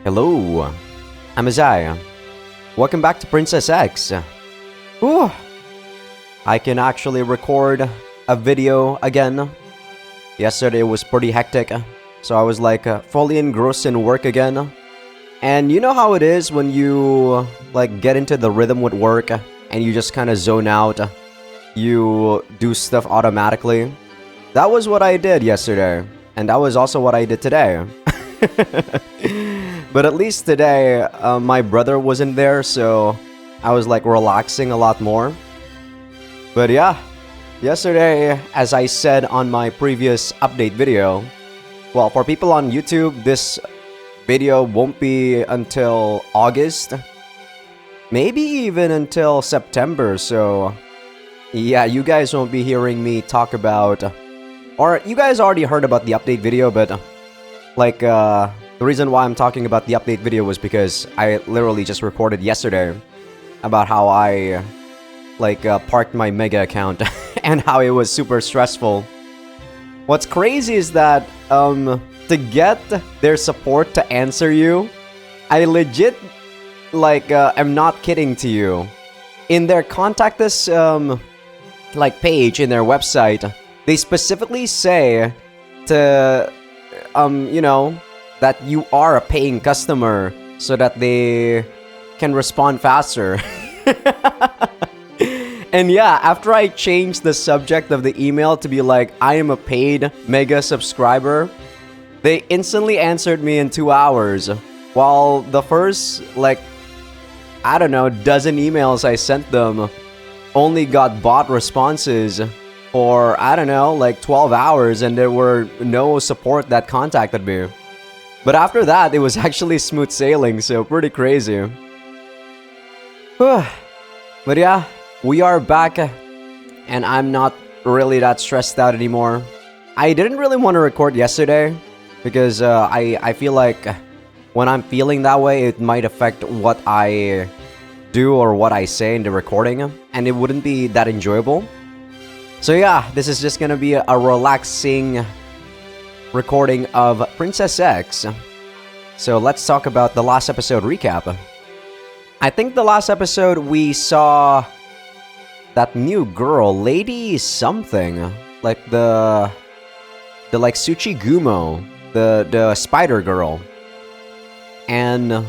Hello, I'm Azai. Welcome back to Princess X. Whew. I can actually record a video again. Yesterday was pretty hectic, so I was like fully engrossed in work again. And you know how it is when you like get into the rhythm with work and you just kind of zone out. You do stuff automatically. That was what I did yesterday, and that was also what I did today. But at least today, my brother wasn't there, so I was like relaxing a lot more. But yeah, yesterday, as I said on my previous update video, well, for people on YouTube, this video won't be until August, maybe even until September, so yeah, you guys won't be hearing me talk about, or you guys already heard about the update video, but like, the reason why I'm talking about the update video was because I literally just recorded yesterday about how I like parked my Mega account and how it was super stressful. What's crazy is that to get their support to answer you, I legit like am not kidding to you. In their contact us like page in their website, they specifically say to you know, that you are a paying customer so that they can respond faster. And yeah, after I changed the subject of the email to be like, I am a paid Mega subscriber, they instantly answered me in 2 hours. While the first, like, I don't know, dozen emails I sent them only got bot responses for, I don't know, like 12 hours, and there were no support that contacted me. But after that, it was actually smooth sailing, so pretty crazy. But yeah, we are back, and I'm not really that stressed out anymore. I didn't really want to record yesterday, because I feel like when I'm feeling that way, it might affect what I do or what I say in the recording, and it wouldn't be that enjoyable. So yeah, this is just gonna be a relaxing recording of Princess X. So let's talk about the last episode recap. I think the last episode we saw that new girl, Lady something, like the like Tsuchigumo, the spider girl. And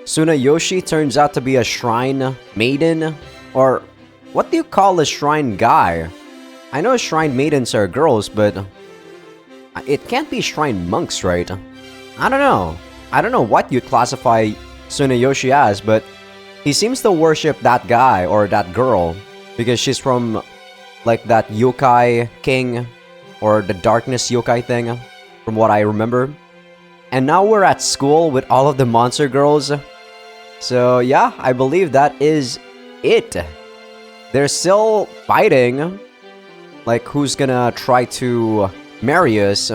Tsunayoshi turns out to be a shrine maiden, or what do you call a shrine guy? I know shrine maidens are girls, but it can't be shrine monks, right? I don't know. I don't know what you'd classify Tsunayoshi as, but he seems to worship that guy or that girl because she's from like that yokai king or the darkness yokai thing, from what I remember. And now we're at school with all of the monster girls. So yeah, I believe that is it. They're still fighting, like who's gonna try to marry us.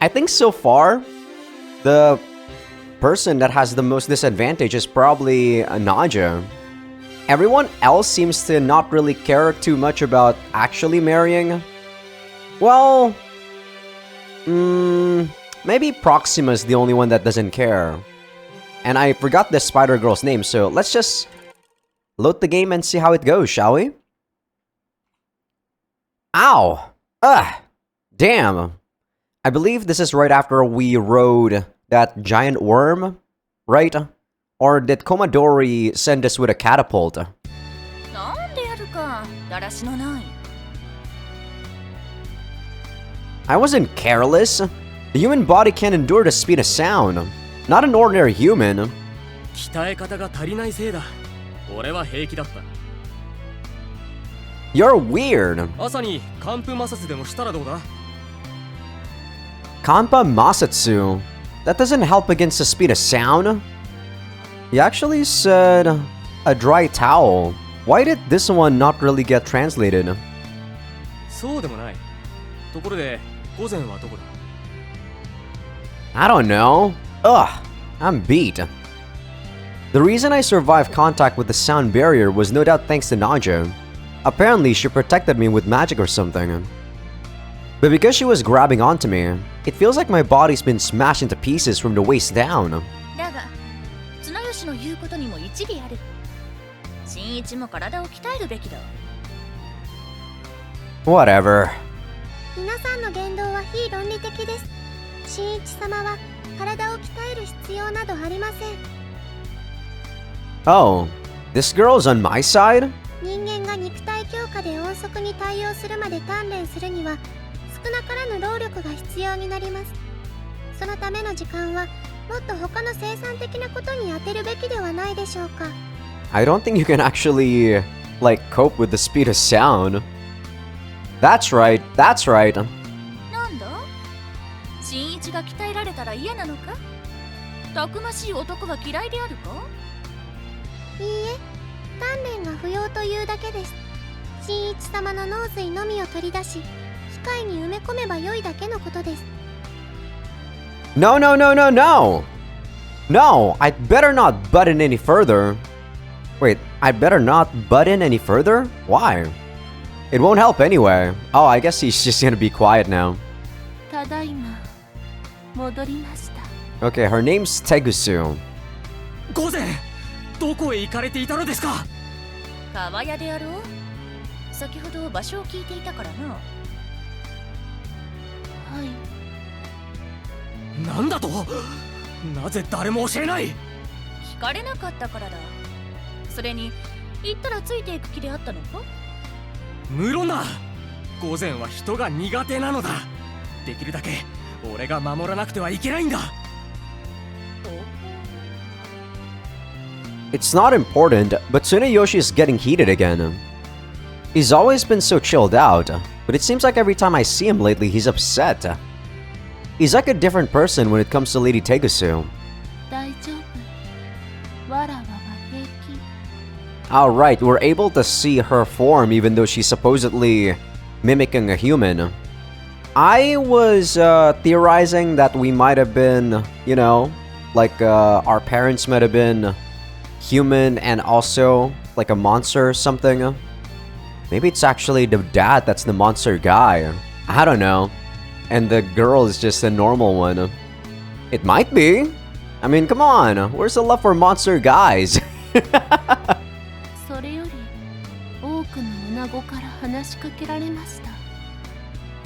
I think so far, the person that has the most disadvantage is probably Naja. Everyone else seems to not really care too much about actually marrying. Well, maybe Proxima's the only one that doesn't care. And I forgot the spider girl's name, so let's just load the game and see how it goes, shall we? Ow! Ugh! Damn! I believe this is right after we rode that giant worm, right? Or did Komadori send us with a catapult? I wasn't careless. The human body can't endure the speed of sound. Not an ordinary human. You're weird. Kanpa Masatsu. That doesn't help against the speed of sound. He actually said a dry towel. Why did this one not really get translated? I don't know. Ugh, I'm beat. The reason I survived contact with the sound barrier was no doubt thanks to Naja. Apparently, she protected me with magic or something. But because she was grabbing onto me, It feels like my body's been smashed into pieces from the waist down. だが綱吉の言うことにも一理ある。新一も体を鍛えるべきだ。 Whatever. 皆さんの言動は非論理的です。新一様は体を鍛える必要などありません。 Oh, this girl's on my side? 人間が肉体強化で音速に対応するまで鍛錬するには少なからぬ労力が必要になります。そのための時間はもっと他の生産的なことに当てるべきではないでしょうか。 I don't think you can actually, like, cope with the speed of sound. That's right, that's right. なんだ？新一が鍛えられたら嫌なのか？たくましい男が嫌いであるか？いいえ、鍛錬が不要というだけです。新一様の脳髄のみを取り出し、機械に埋め込めば良いだけのことです。 No, no, no, no, no! No, I'd better not butt in any further. Wait, I'd better not butt in any further? Why? It won't help anyway. Oh, I guess he's just gonna be quiet now. ただいま戻りました。 Okay, her name's Tegusu. 午前、どこへ行かれていたのですか？川屋であろう。先ほど場所を聞いていたからな。はい。なんだと？なぜ誰も教えない？聞かれなかったからだ。それに行ったらついていく気であったのか？無論だ。午前は人が苦手なのだ。できるだけ俺が守らなくてはいけないんだ。It's not important, but Tsuneyoshi is getting heated again. He's always been so chilled out, but it seems like every time I see him lately, he's upset. He's like a different person when it comes to Lady Tegusu. 大丈夫。わらわは平気。 Alright, we're able to see her form even though she's supposedly mimicking a human. I was theorizing that we might have been, you know, like our parents might have been human and also like a monster or something. Maybe it's actually the dad that's the monster guy. I don't know. And the girl is just a normal one. It might be. I mean, come on. Where's the love for monster guys? それより多くの女子から話しかけられました。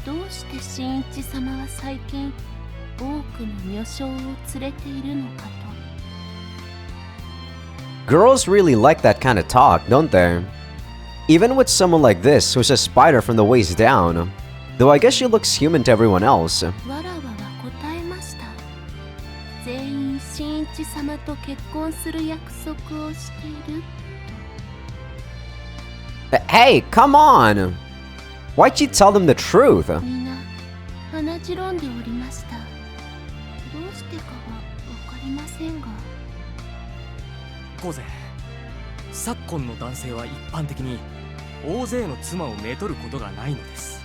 どうして新一様は最近多くの女性を連れているのかと。 Girls really like that kind of talk, don't they? Even with someone like this who's a spider from the waist down. Though I guess she looks human to everyone else. わらわは答えました。全員新一様と結婚する約束をしている。 Hey, come on! Why'd you tell them the truth? 皆鼻白んでおりました。どうしてかはわかりませんが。午前、昨今の男性は一般的に大勢の妻をめとることがないのです。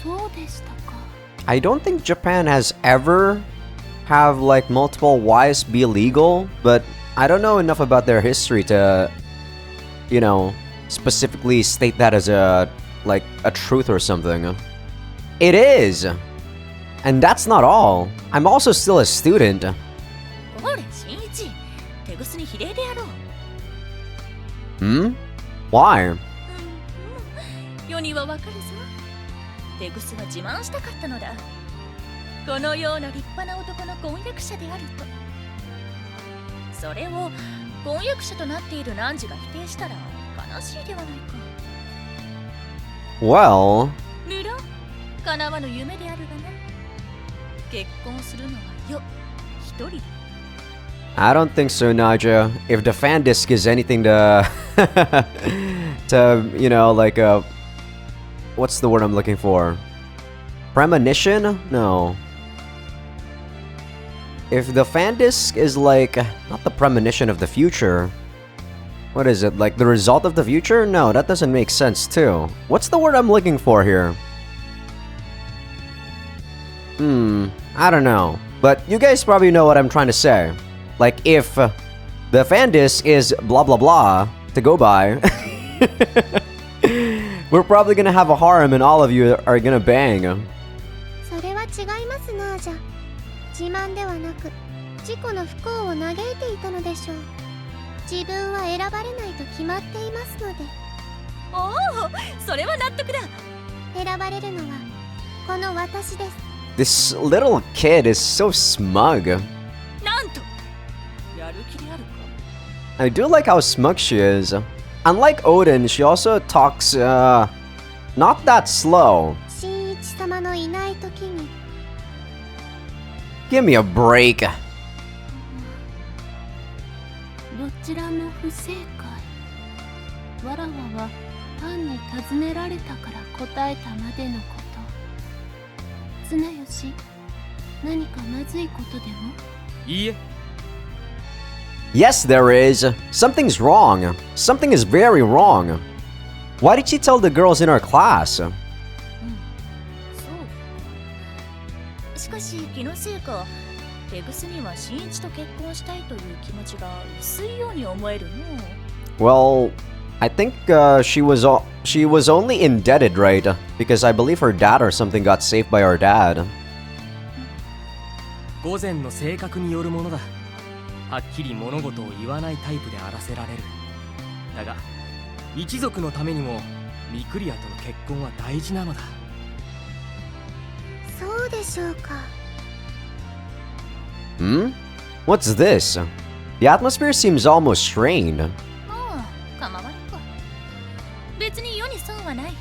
そうでしたか。 I don't think Japan has ever have like multiple wives be illegal, but I don't know enough about their history to, you know, specifically state that as a like a truth or something. It is! And that's not all. I'm also still a student. おれ、新一。手ぐすに比例でやろう。Hmm? Why? 世にはわかるぞ。手ぐすは自慢したかったのだ。このような立派な男の婚約者であると。それを婚約者となっている汝が否定したら悲しいではないか。 Well... 無論叶わぬ夢であるがな。結婚するのはよ、一人だ。 I don't think so, Naja. If the fan disc is anything to... to, you know, like a... What's the word I'm looking for? Premonition? No. If the fan disc is like... Not the premonition of the future. What is it? Like the result of the future? No, that doesn't make sense too. What's the word I'm looking for here? I don't know. But you guys probably know what I'm trying to say. Like if the fan disc is blah blah blah to go by, we're probably gonna have a harem and all of you are gonna bang. それは違いますな、じゃ。自慢ではなく自己の不幸を嘆いていたのでしょう。自分は選ばれないと決まっていますので。おお、それは納得だ。選ばれるのはこの私です。 This little kid is so smug. なんとやる気であるか。 I do like how smug she is. Unlike Odin, she also talks, not that slow. 新一様のいない時に Give me a break. どちらも不正解。わらわは単に尋ねられたから答えたまでのこと。綱吉、何かまずいことでも？いいえ、 Yes, there is. Something's wrong. Something is very wrong. Why did she tell the girls in our class? そう。しかし気のせいか、テグスには新一と結婚したいという気持ちが薄いように思えるの。Well, I think she was only indebted, right? Because I believe her dad or something got saved by our dad. 午前の性格によるものだ。はっきり物事を言わないタイプであらせられる。だが一族のためにもミクリアとの結婚は大事なのだ。そうでしょうか。 Hmm? What's this? The atmosphere seems almost strained. ああ、構われか。別に世に損はない。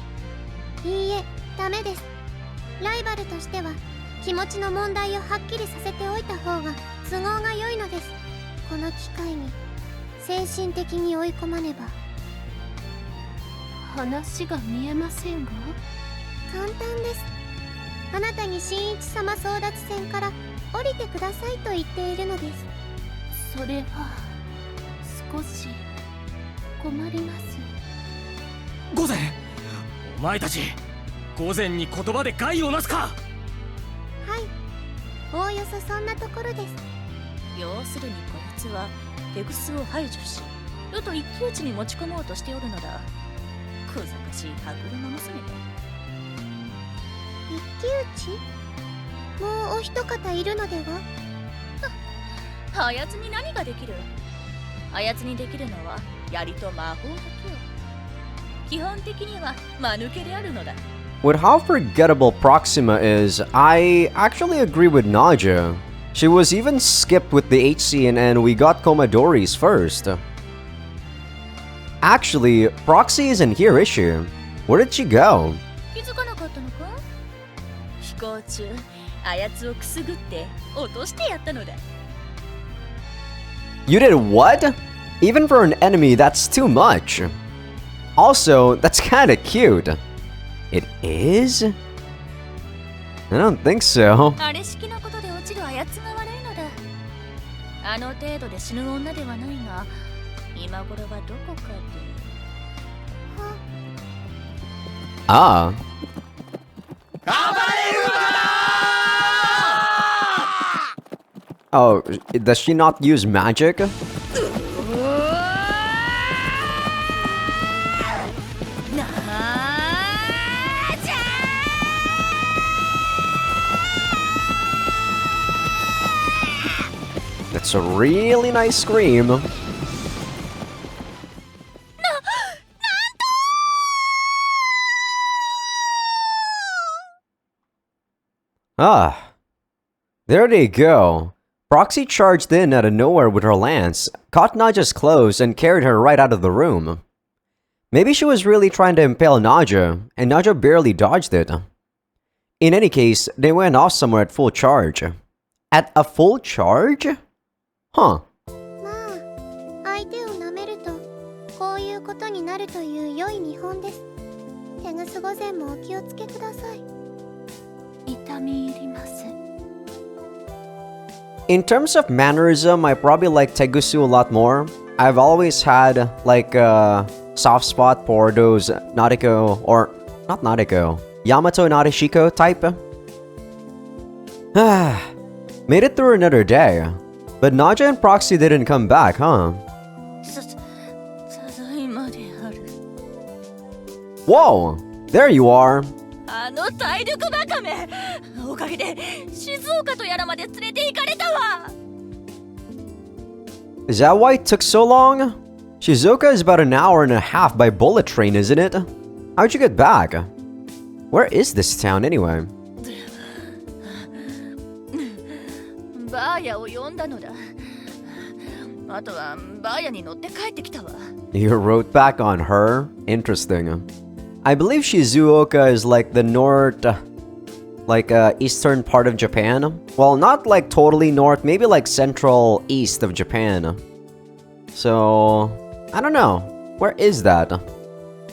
いいえ、ダメです。ライバルとしては気持ちの問題をはっきりさせておいた方が都合が良いのです。この機会に精神的に追い込まねば。話が見えませんが。簡単です。あなたに新一様争奪戦から降りてくださいと言っているのです。それは少し困ります。午前、お前たち午前に言葉で害をなすか。はい、おおよそそんなところです。要するにこいつはテグスを排除し、世と一騎打ちに持ち込もうとしておるのだ。小賢しい歯車娘だ。一騎打ち？もうお一方いるのでは？あやつに何ができる？あやつにできるのは槍と魔法だけよ。基本的には間抜けであるのだ。With how forgettable Proxima is, I actually agree with Naja. She was even skipped with the HC and we got Commodores first. Actually, Proxy isn't here, is she? Where did she go? 気づかなかったのか？飛行中、あやつをくすぐって落としてやったのだ。You did what? Even for an enemy, that's too much. Also, that's kinda cute. It is? I don't think so. あれ式のことで落ちるあやつが悪いのだ。あの程度で死ぬ女ではないが、今頃はどこかで。Ah. Oh, does she not use magic? That's a really nice scream. Ah, there they go. Proxy charged in out of nowhere with her lance, caught Naja's clothes, and carried her right out of the room. Maybe she was really trying to impale Naja, and Naja barely dodged it. In any case, they went off somewhere at full charge. At a full charge? Huh. まあ、相手を舐めるとこういうことになるという良い見本です。テグス御前もお気をつけください。痛み入ります。 In terms of mannerism, I probably like Tegusu a lot more. I've always had like a soft spot for those Nariko, or not Nariko, Yamato Narishiko type. Made it through another day. But Naja and Proxy didn't come back, huh? ただいまである。 Whoa! There you are! あの体力バカめ、のおかげで静岡とやらまで連れて行かれたわ。 Is that why it took so long? Shizuoka is about an hour and a half by bullet train, isn't it? How'd you get back? Where is this town anyway? バーヤを呼んだのだ。あとはバーヤに乗って帰ってきたわ。 You wrote back on her? Interesting. I believe Shizuoka is like the eastern part of Japan. Well, not like totally north, maybe like central east of Japan. So, I don't know. Where is that?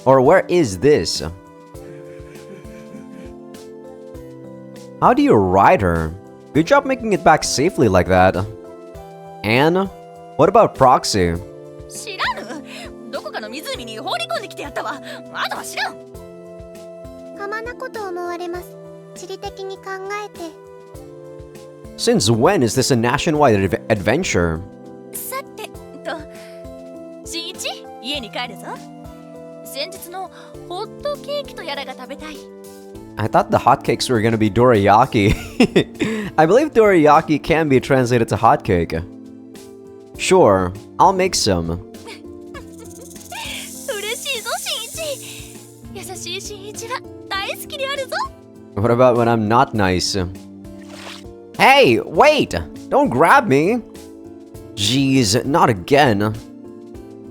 Or where is this? How do you ride her? Good job making it back safely like that. And what about Proxy? 知らぬ。どこかの湖に放り込んできてやったわ。あとは知らん。かまなこと思われます。地理的に考えて。 Since when is this a nationwide adventure? さてと、新一、家に帰るぞ。先日のホットケーキとやらが食べたい。 I thought the hotcakes were gonna be dorayaki. I believe dorayaki can be translated to hotcake. Sure, I'll make some. 嬉しいぞ、新一。優しい新一は大好きであるぞ。 What about when I'm not nice? Hey, wait! Don't grab me! Jeez, not again.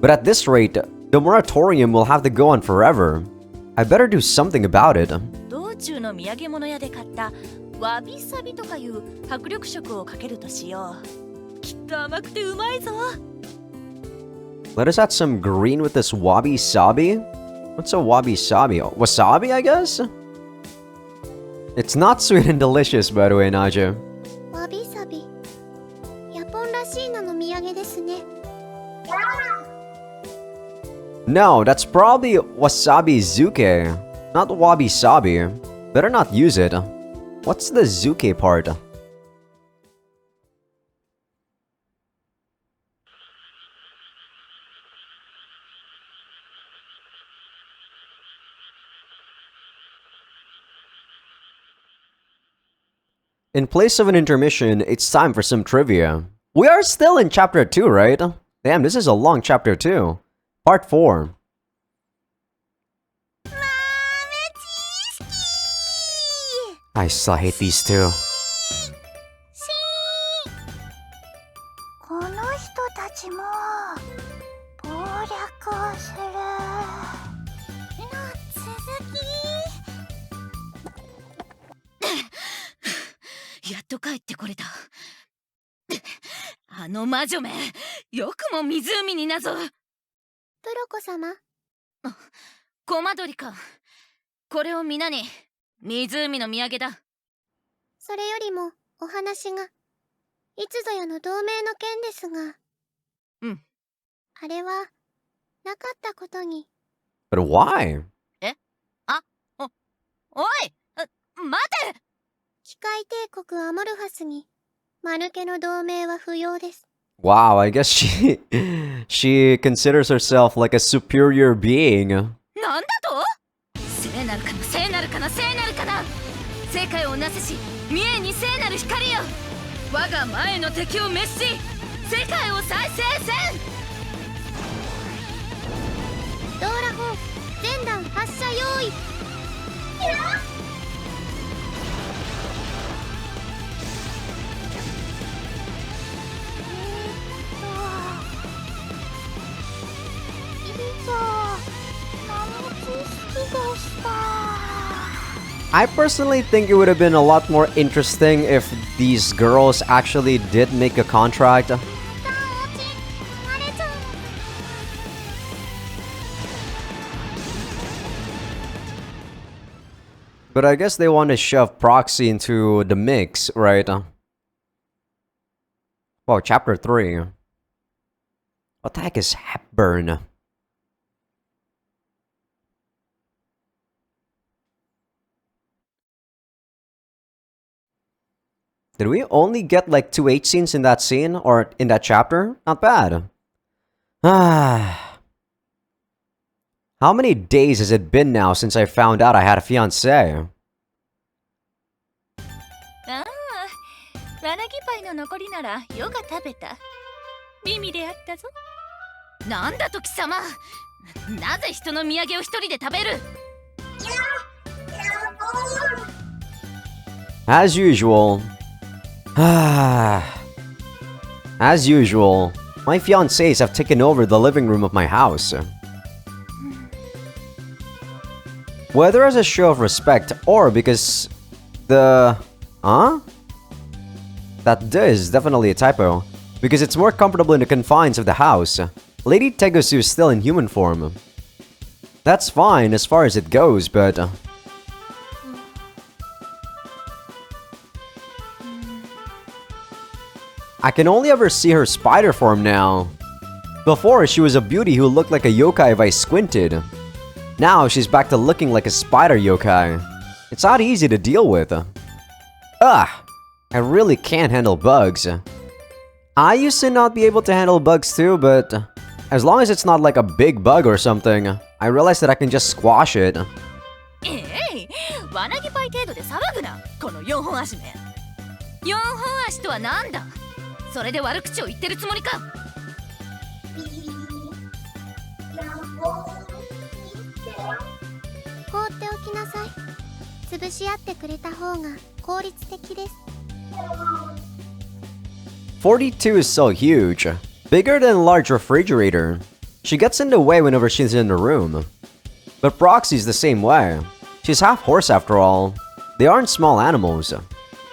But at this rate, the moratorium will have to go on forever. I better do something about it. 道中の土産物屋で買ったわびさびとかいう迫力食をかけるとしよう。きっと甘くてうまいぞ。 Let us add some green with this wabi-sabi? What's a wabi-sabi? Wasabi, I guess? It's not sweet and delicious, by the way, Naja. わびさび。ヤポンらしい名の土産ですね。 No, that's probably wasabi-zuke, not wabi-sabi. Better not use it. What's the zuke part? In place of an intermission, it's time for some trivia. We are still in chapter 2, right? Damn, this is a long chapter 2. Part 4. I still hate these two. この人たちも謀略をする。やっと帰ってこれた。あの魔女め、よくも湖になぞ。プロコ様。コマドリか。これを皆に湖の土産だ。それよりもお話が。いつぞやの同盟の件ですが。うん。あれはなかったことに。But why? おい、待て。機械帝国アモルファスにマヌケの同盟は不要です。 Wow, I guess she considers herself like a superior being. なんだと？聖なるかな、聖なるかな、聖なるかな。世界をなせし、見えに聖なる光よ。我が前の敵を滅し、世界を再生せん。ドーラ砲全弾発射用意。I personally think it would have been a lot more interesting if these girls actually did make a contract. But I guess they want to shove Proxy into the mix, right? Well, chapter 3. What the heck is Hepburn? Did we only get like 2 H scenes in that scene or in that chapter? Not bad. Ah. How many days has it been now since I found out I had a fiancé? の残りならヨガ食べた。美味であったぞ。なんだと貴様、なぜ人の土産を一人で食べる？ As usual. As usual, my fiancés have taken over the living room of my house. Whether as a show of respect or because the... Huh? That "the" is definitely a typo. Because it's more comfortable in the confines of the house. Lady Tegosu is still in human form. That's fine as far as it goes, but... I can only ever see her spider form now. Before, she was a beauty who looked like a yokai if I squinted. Now, she's back to looking like a spider yokai. It's not easy to deal with. Ugh! I really can't handle bugs. I used to not be able to handle bugs too, but... as long as it's not like a big bug or something, I realized that I can just squash it. わなぎパイ程度で騒ぐな、この4本足め。4本足とはなんだ？それで悪口を言ってるつもりか？放っておきなさい。潰し合ってくれた方が効率的です。42 is so huge. Bigger than a large refrigerator. She gets in the way whenever she's in the room. But Proxy's the same way. She's half horse after all. They aren't small animals.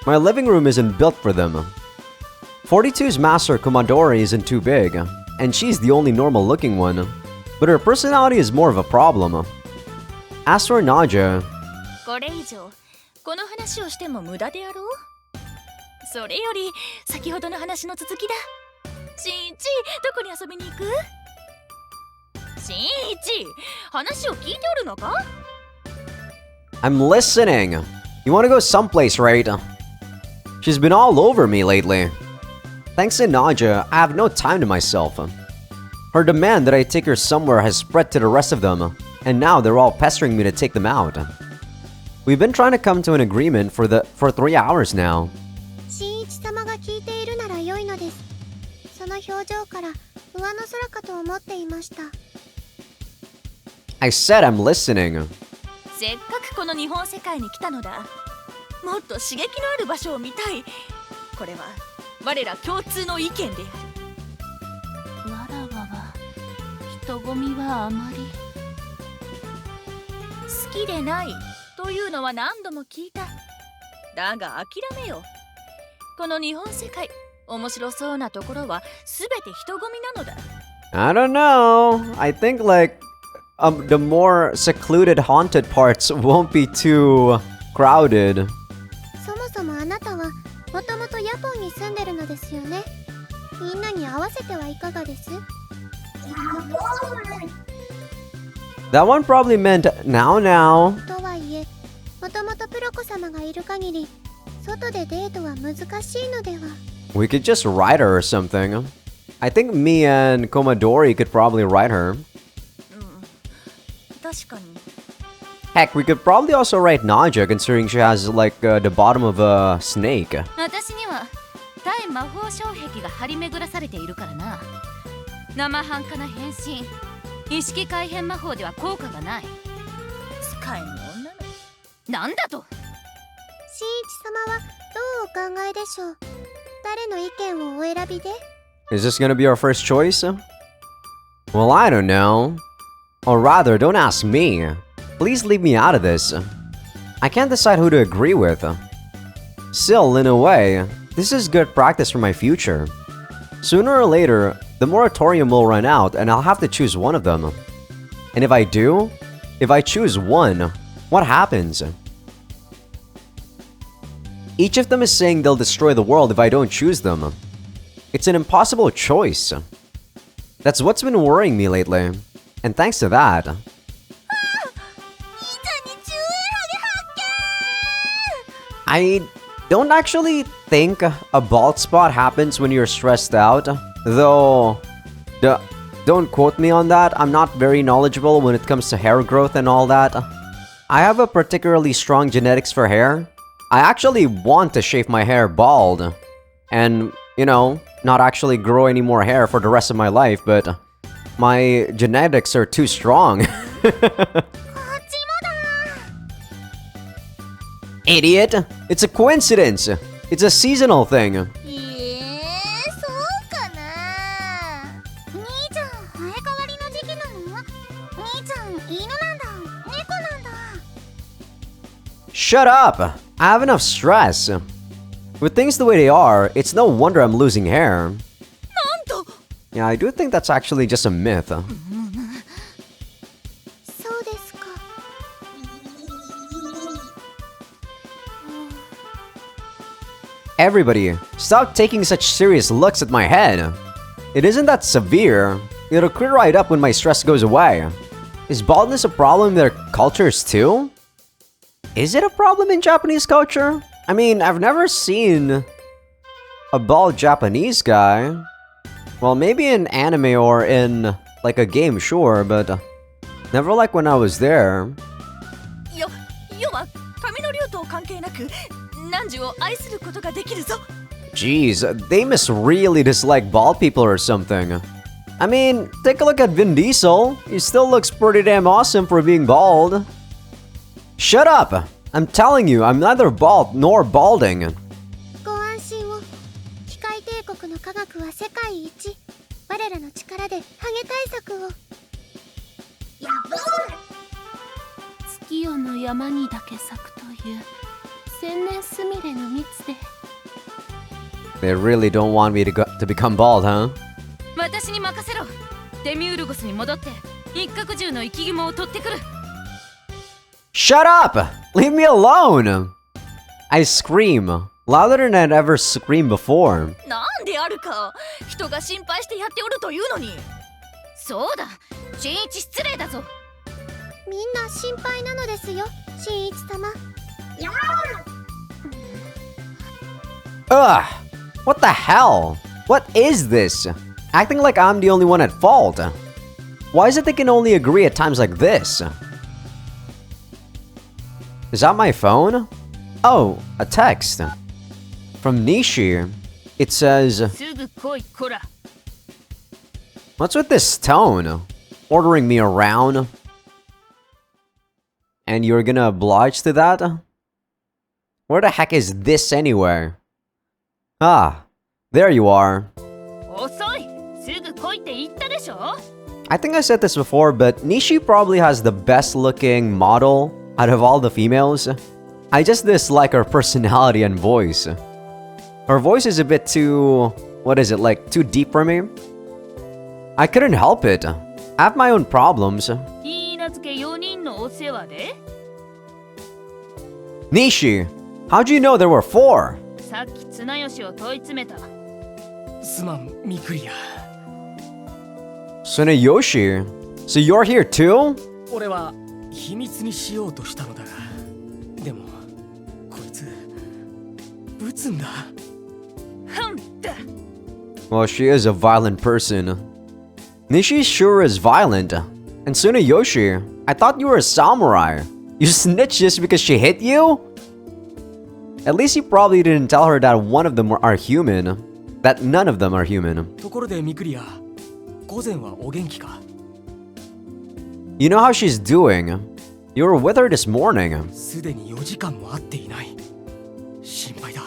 My living room isn't built for them. 42's master Komadori isn't too big, and she's the only normal looking one. But her personality is more of a problem. As for Naja... これ以上この話をしても無駄であろう。それより先ほどの話の続きだ。しんいち、どこに遊びに行く？しんいち、話を聞いておるのか？ I'm listening. You want to go someplace, right? She's been all over me lately. Thanks to Naja, I have no time to myself. Her demand that I take her somewhere has spread to the rest of them, and now they're all pestering me to take them out. We've been trying to come to an agreement for 3 hours now. 新一様が聞いているなら良いのです。その表情から上の空かと思っていました。I said I'm listening. せっかくこの日本世界に来たのだ。もっと刺激のある場所を見たい。これは我ら共通の意見である。わらわは人混みはあまり。好きでないというのは何度も聞いた。だが諦めよ。この日本世界、面白そうなところはすべて人混みなのだ。I don't know. I think the more secluded haunted parts won't be too crowded. そもそもあなたはもともとヤポンに住んでるのですよね。みんなに合わせてはいかがです？ That one probably meant now. とはいえ、もともとプロコ様がいる限り、外でデートは難しいのでは。 We could just ride her or something. I think me and Komadori could probably ride her. 確かに。 Heck, we could probably also ride Naja considering she has the bottom of a snake. 私には対魔法障壁が張り巡らされているからな。生半可な変身、意識改変魔法では効果がない。使えんの女の。なんだと？新一様はどうお考えでしょう？誰の意見をお選びで？ Is this gonna be our first choice? Well, I don't know. Or rather, don't ask me. Please leave me out of this. I can't decide who to agree with. Still, in a way, this is good practice for my future. Sooner or later, the moratorium will run out and I'll have to choose one of them. And if I choose one, what happens? Each of them is saying they'll destroy the world if I don't choose them. It's an impossible choice. That's what's been worrying me lately. And thanks to that... I don't actually think a bald spot happens when you're stressed out. Though... don't quote me on that. I'm not very knowledgeable when it comes to hair growth and all that. I have a particularly strong genetics for hair. I actually want to shave my hair bald. and, you know, not actually grow any more hair for the rest of my life, but my genetics are too strong. Idiot! It's a coincidence! It's a seasonal thing. そうかな。兄ちゃん生え変わりの時期なの？兄ちゃん犬なんだ、猫なんだ。 Shut up! I have enough stress. With things the way they are, it's no wonder I'm losing hair. なんと Yeah, I do think that's actually just a myth. そうですか。 Everybody, stop taking such serious looks at my head. It isn't that severe. It'll clear right up when my stress goes away. Is baldness a problem in their cultures too? Is it a problem in Japanese culture? I mean, I've never seen a bald Japanese guy. Well, maybe in anime or in like a game, sure, but never like when I was there. 要は髪の量と関係なく汝を愛することができるぞ。 Jeez, they must really dislike bald people or something. I mean, take a look at Vin Diesel. He still looks pretty damn awesome for being bald. Shut up! I'm telling you, I'm neither bald nor balding. ご安心を。機械帝国の科学は世界一。我らの力でハゲ対策を。やっば月夜の山にだけ咲くという千年スミレの蜜で They really don't want me to become bald, huh? 私に任せろ。デミウルゴスに戻って一角獣の生き肝を取ってくる。 Shut up! Leave me alone! I scream, louder than I'd ever screamed before. なんであるか。人が心配してやっておるというのに。そうだ、新一失礼だぞ。みんな心配なのですよ、新一様。 Ugh! What the hell? What is this? Acting like I'm the only one at fault. Why is it they can only agree at times like this? Is that my phone? Oh, a text. From Nishi. It says, すぐ来い、こら。 what's with this tone? Ordering me around? And you're gonna oblige to that? Where the heck is this anyway? Ah, there you are. 遅い。すぐ来いって言ったでしょ。 I think I said this before, but Nishi probably has the best looking model out of all the females. I just dislike her personality and voice. Her voice is a bit too... what is it, like too deep for me? I couldn't help it. I have my own problems. いいなずけ4人のお世話で。 Nishi, how'd you know there were 4? さっき綱吉を問い詰めた。すまんミクリア。 Tsuneyoshi, so you're here too? 俺は秘密にしようとしたのだが、でもこいつ撃つんだ。ふんだ。 Well, she is a violent person. Nishi sure is violent. And Tsuneyoshi, I thought you were a samurai. You snitched just because she hit you? At least you probably didn't tell her that one of them are human. That none of them are human. ところでミクリア、午前はお元気か？ You know how she's doing. You were with her this morning. すでに4時間も会っていない。心配だ。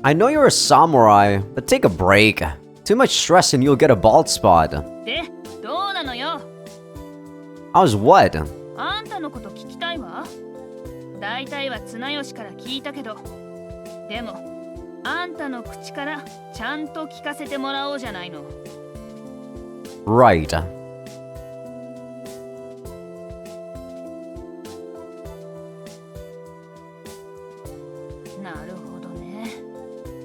I know you're a samurai, but take a break. Too much stress and you'll get a bald spot. で、どうなのよ。 How's what? あんたのこと聞きたいわ。大体は綱吉から聞いたけど、でもあんたの口からちゃんと聞かせてもらおうじゃないの。 Right. なるほどね。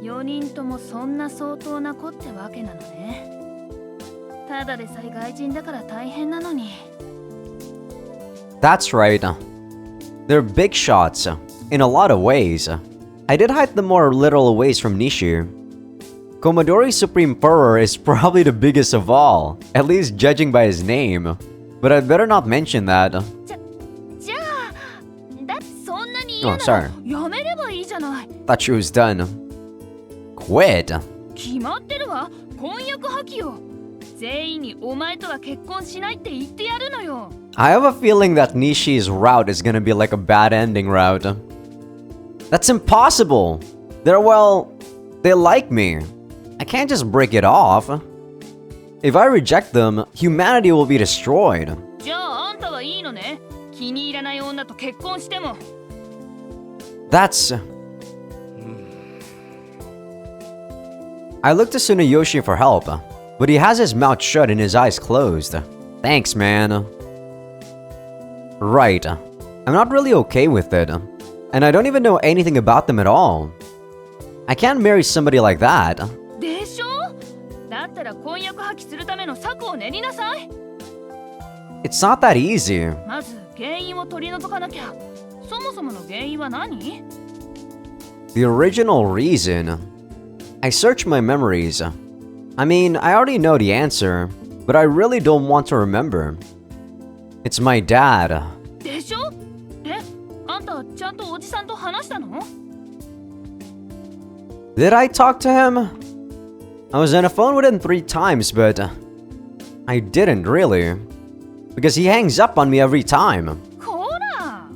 4人ともそんな相当な子ってわけなのね。ただでさえ外人だから大変なのに。 That's right. They're big shots, in a lot of ways. I did hide them more literal ways from Nishi. Commodore Supreme Furor is probably the biggest of all, at least judging by his name. But I'd better not mention that. じゃあ、だってそんなに嫌な Oh, sorry. らやめればいいじゃない。 Thought she was done. quit? 決まってるわ。婚約破棄よ。全員にお前とは結婚しないって言ってやるのよ。I have a feeling that Nishi's route is gonna be like a bad ending route. That's impossible! They like me. I can't just break it off. If I reject them, humanity will be destroyed. じゃああんたはいいのね。気に入らない女と結婚しても。That's... I look to Tsunayoshi for help, but he has his mouth shut and his eyes closed. Thanks, man. Right. I'm not really okay with it, and I don't even know anything about them at all. I can't marry somebody like that. でしょ？だったら婚約破棄するための策を練りなさい。It's not that easy. まず原因を取り除かなきゃ。そもそもの原因は何？ The original reason. I search my memories. I mean, I already know the answer, but I really don't want to remember. It's my dad. でしょ？で、あんたちゃんとおじさんと話したの？ Did I talk to him? I was on the phone with him 3 times, but I didn't really. Because he hangs up on me every time. こら！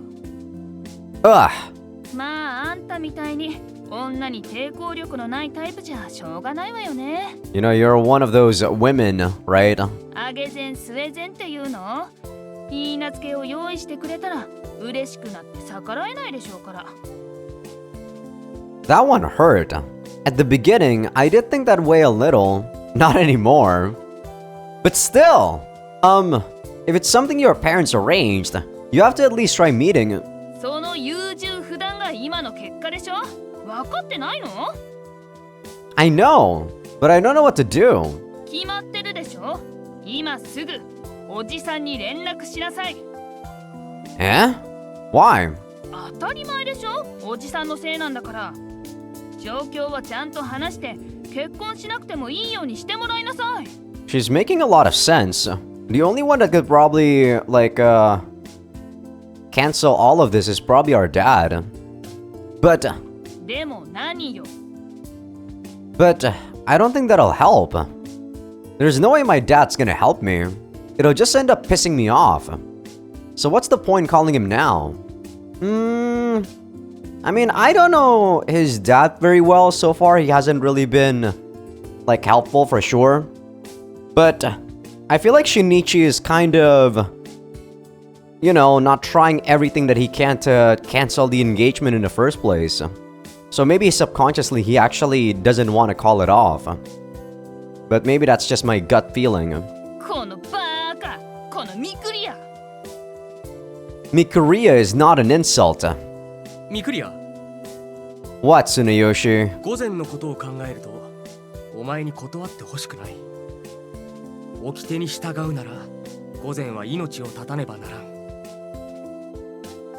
Ugh. まああんたみたいに女に抵抗力のないタイプじゃしょうがないわよね。You know, you're one of those women, right? あげ膳据え膳っていうの？いいなつけを用意してくれたら嬉しくなって逆らえないでしょうから。That one hurt. At the beginning, I did think that way a little. Not anymore. But still, if it's something your parents arranged, you have to at least try meeting. その優柔不断が今の結果でしょ？分かってないの？ I know, but I don't know what to do. 決まってるでしょ？今すぐおじさんに連絡しなさい。Eh? Why? 当たり前でしょ？おじさんのせいなんだから。状況はちゃんと話して結婚しなくてもいいようにしてもらいなさい。She's making a lot of sense. The only one that could probably, cancel all of this is probably our dad. But でも何よ。 I don't think that'll help. There's no way my dad's gonna help me. It'll just end up pissing me off. So what's the point calling him now? I mean, I don't know his dad very well so far. He hasn't really been, helpful for sure. But I feel like Shinichi is kind of, not trying everything that he can to cancel the engagement in the first place. So maybe subconsciously he actually doesn't want to call it off. But maybe that's just my gut feeling. このバカ、このミクリア。Mikuria is not an insult. ミクリア、 What, Tsunayoshi? 午前のことを考えるとお前に断ってほしくない。掟に従うなら午前は命を絶たねばならん。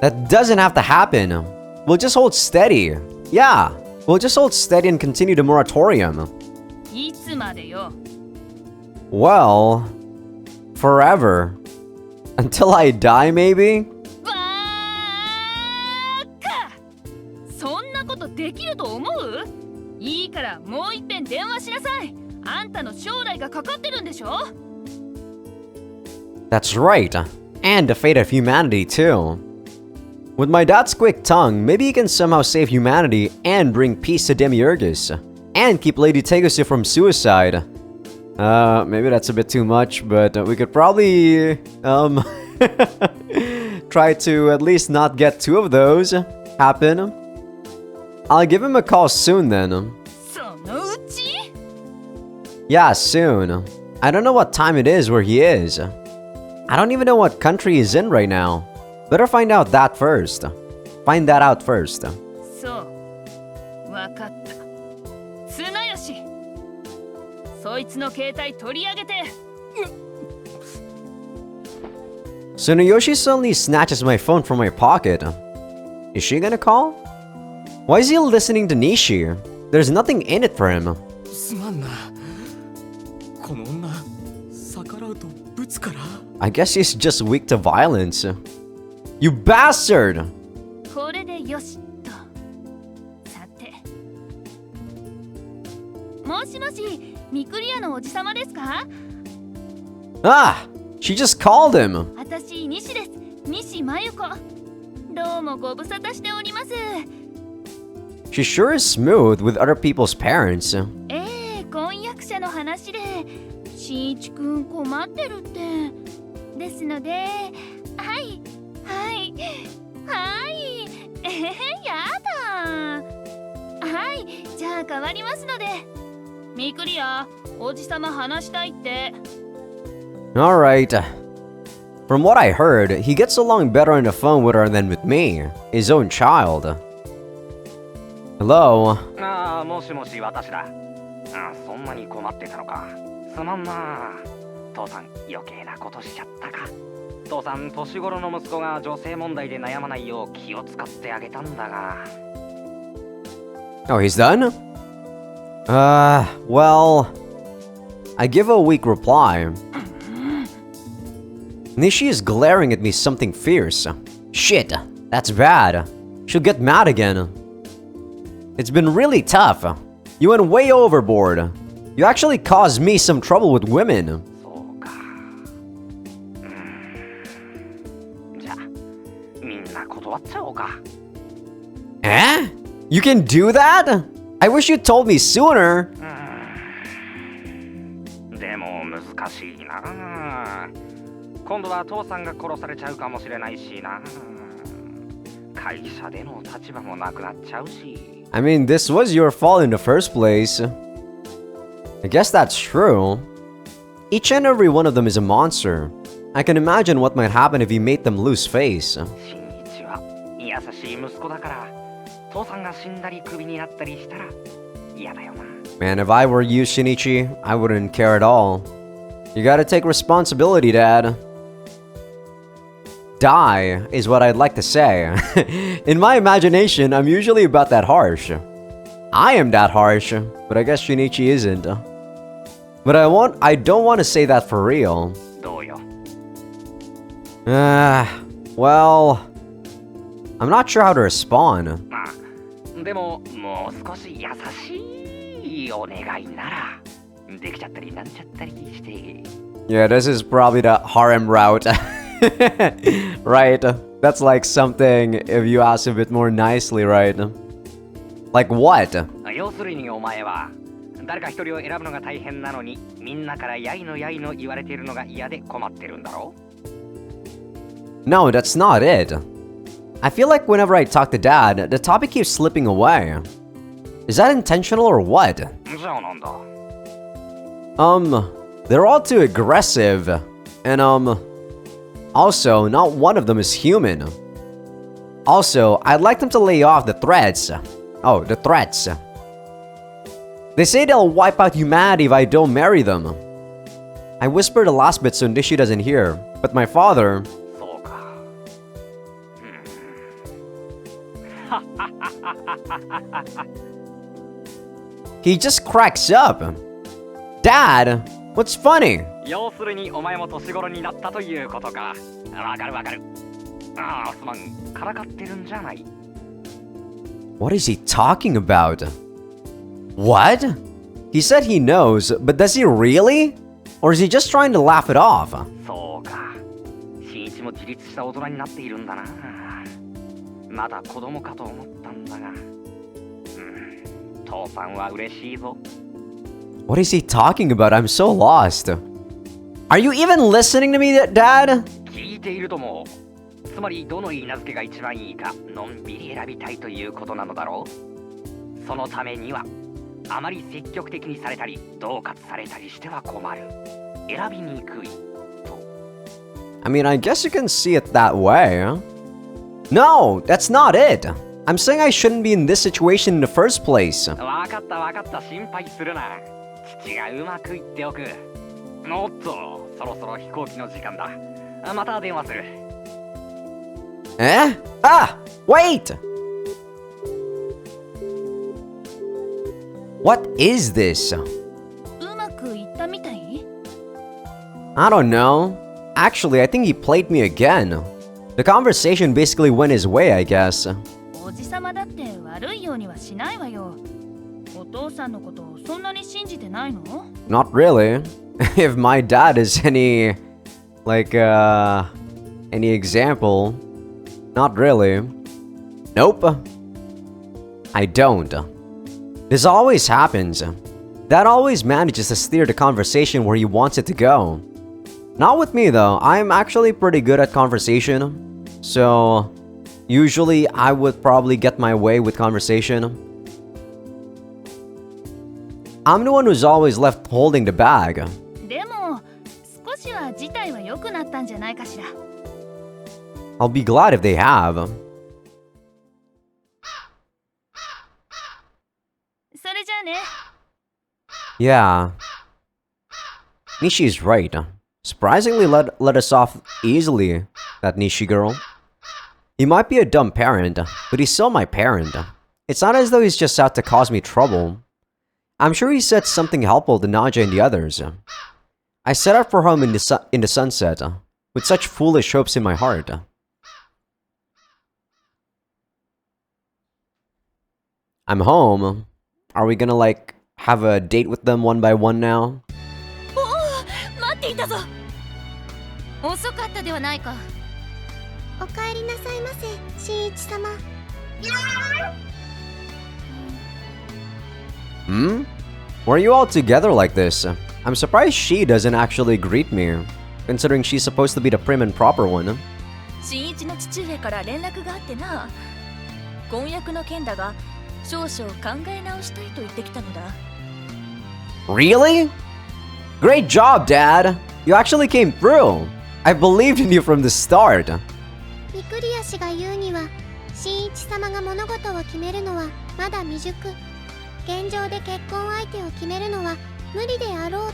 That doesn't have to happen. We'll just hold steady. Yeah, we'll just hold steady and continue the moratorium. いつまでよ。 Well, forever. Until I die, maybe? バカ！そんなことできると思う？いいからもう一遍電話しなさい。あんたの将来がかかってるんでしょ？ That's right. And the fate of humanity, too. With my dad's quick tongue, maybe he can somehow save humanity and bring peace to Demiurgus. And keep Lady Tegusu from suicide. Maybe that's a bit too much, but we could probably, try to at least not get 2 of those happen. I'll give him a call soon then. そのうち？ Yeah, soon. I don't know what time it is where he is. I don't even know what country he's in right now. Better find out that first. Find that out first. そう。わかった。綱吉。そいつの携帯取り上げて。Tsunayoshi suddenly snatches my phone from my pocket. Is she gonna call? Why is he listening to Nishi? There's nothing in it for him. すまんな。この女逆らうとぶつから。 I guess he's just weak to violence. You bastard! これでよしと。さて。もしもし、ミクリアのおじさまですか？ Ah, she just called him. 私、西です。西真由子。どうもご無沙汰しております。 She sure is smooth with other people's parents. 婚約者の話で、しんいちくん困ってるって。ですので、はい、はい、はい、やだ。はい、じゃあ変わりますので。ミクリア、おじさま話したいって。Alright. From what I heard, he gets along better on the phone with her than with me, his own child. Hello? ああ、もしもし私だ。そんなに困ってたのか。すまんな。父さん、余計なことしちゃったか。父さん、年頃の息子が女性問題で悩まないよう気を使ってあげたんだが。Oh, he's done? Well... I give a weak reply. Nishi is glaring at me something fierce. Shit, that's bad. She'll get mad again. It's been really tough. You went way overboard. You actually caused me some trouble with women. そうか。じゃあ、みんな断っちゃおうか。Eh? You can do that? I wish you told me sooner. でも難しいな。今度は父さんが殺されちゃうかもしれないしな。会社での立場もなくなっちゃうし。I mean, this was your fault in the first place. I guess that's true. Each and every one of them is a monster. I can imagine what might happen if you made them lose face. しんいちは優しい息子だから、父さんが死んだりクビになったりしたら嫌だよな。Man, if I were you, Shinichi, I wouldn't care at all. You gotta take responsibility, Dad. Die is what I'd like to say. In my imagination, I'm usually about that harsh. I am that harsh, but I guess Shinichi isn't. But I don't want to say that for real. どうよ。Well, I'm not sure how to respond. まあ、でももう少し優しいお願いならできちゃったりなんちゃったりして。Yeah, this is probably the harem route. Right? That's like something if you ask a bit more nicely, right? Like what? 要するにお前は誰か一人を選ぶのが大変なのにみんなからやいのやいの言われているのが嫌で困ってるんだろう? No, that's not it. I feel like whenever I talk to Dad, the topic keeps slipping away. Is that intentional or what? じゃあなんだ? They're all too aggressive. And, also, not one of them is human. Also, I'd like them to lay off the threats. Oh, the threats. They say they'll wipe out humanity if I don't marry them. I whisper the last bit so Nishi doesn't hear, but my father... そうか。He just cracks up. Dad, what's funny? 要するにお前も年頃になったということか。わかるわかる。ああ、すまん。からかってるんじゃない。What is he talking about? What? He said he knows, but does he really? Or is he just trying to laugh it off? そうか。新一も自立した大人になっているんだな。まだ子供かと思ったんだが。父さんは嬉しいぞ。What is he talking about? I'm so lost. Are you even listening to me, Dad? 聞いているとも。つまりどの言い名付けが一番いいかのんびり選びたいということなのだろう。そのためにはあまり積極的にされたり恫喝されたりしては困る。選びにくいと。I mean, I guess you can see it that way. No, that's not it. I'm saying I shouldn't be in this situation in the first place. わかったわかった、心配するな。父がうまく言っておく。おっと、そろそろ飛行機の時間だ。また電話する。Eh? Ah! Wait! What is this? うまくいったみたい? I don't know. Actually, I think he played me again. The conversation basically went his way, I guess. おじさまだって悪いようにはしないわよ。お父さんのことをそんなに信じてないの？ Not really. If my dad is any any example, not really. Nope. I don't. This always happens. Dad always manages to steer the conversation where he wants it to go. Not with me though. I'm actually pretty good at conversation. So usually I would probably get my way with conversation. I'm the one who's always left holding the bag. でも少しは事態は良くなったんじゃないかしら。 I'll be glad if they have. それじゃあね。 Yeah. Nishi's right. Surprisingly let us off easily, that Nishi girl. He might be a dumb parent, but he's still my parent. It's not as though he's just out to cause me trouble. I'm sure he said something helpful to Naja and the others. I set out for home in the sunset, with such foolish hopes in my heart. I'm home. Are we gonna have a date with them one by one now? おお、待っていたぞ。遅かったではないか。お帰りなさいませ、新一様。Hmm? Why are you all together like this? I'm surprised she doesn't actually greet me, considering she's supposed to be the prim and proper one. 新一の父上から連絡があってな。婚約の件だが、少々考え直したいと言ってきたのだ。Really? Great job, Dad! You actually came through! I believed in you from the start! ミクリア氏が言うには、新一様が物事を決めるのはまだ未熟。現状で結婚相手を決めるのは無理であろう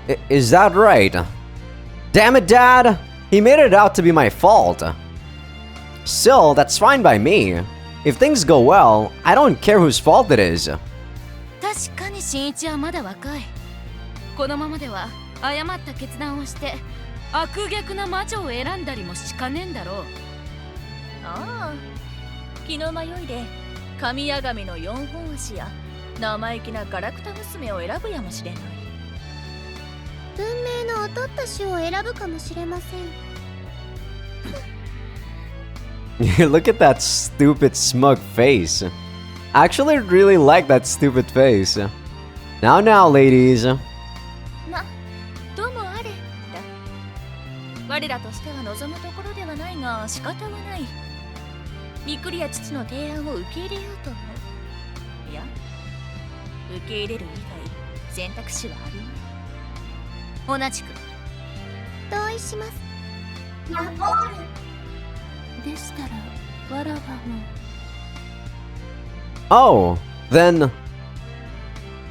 と。Is that right? Damn it, Dad! He made it out to be my fault. Still, that's fine by me. If things go well, I don't care whose fault it is. 確かに新一はまだ若い。このままでは誤った決断をして悪逆な魔女を選んだりもしかねえんだろう。ああ、気の迷いで神あがみの四本足や生意気なガラクタ娘を選ぶやもしれない。文明の劣った種を選ぶかもしれません。Look at that stupid smug face. I actually really like that stupid face. Now, ladies. ま、どうもあれだ。我らとしては望むところではないが仕方はない。ミクリや父の提案を受け入れようと思う。いや、受け入れる以外選択肢はありない。同じく同意します。でしたらわらわも。Oh, then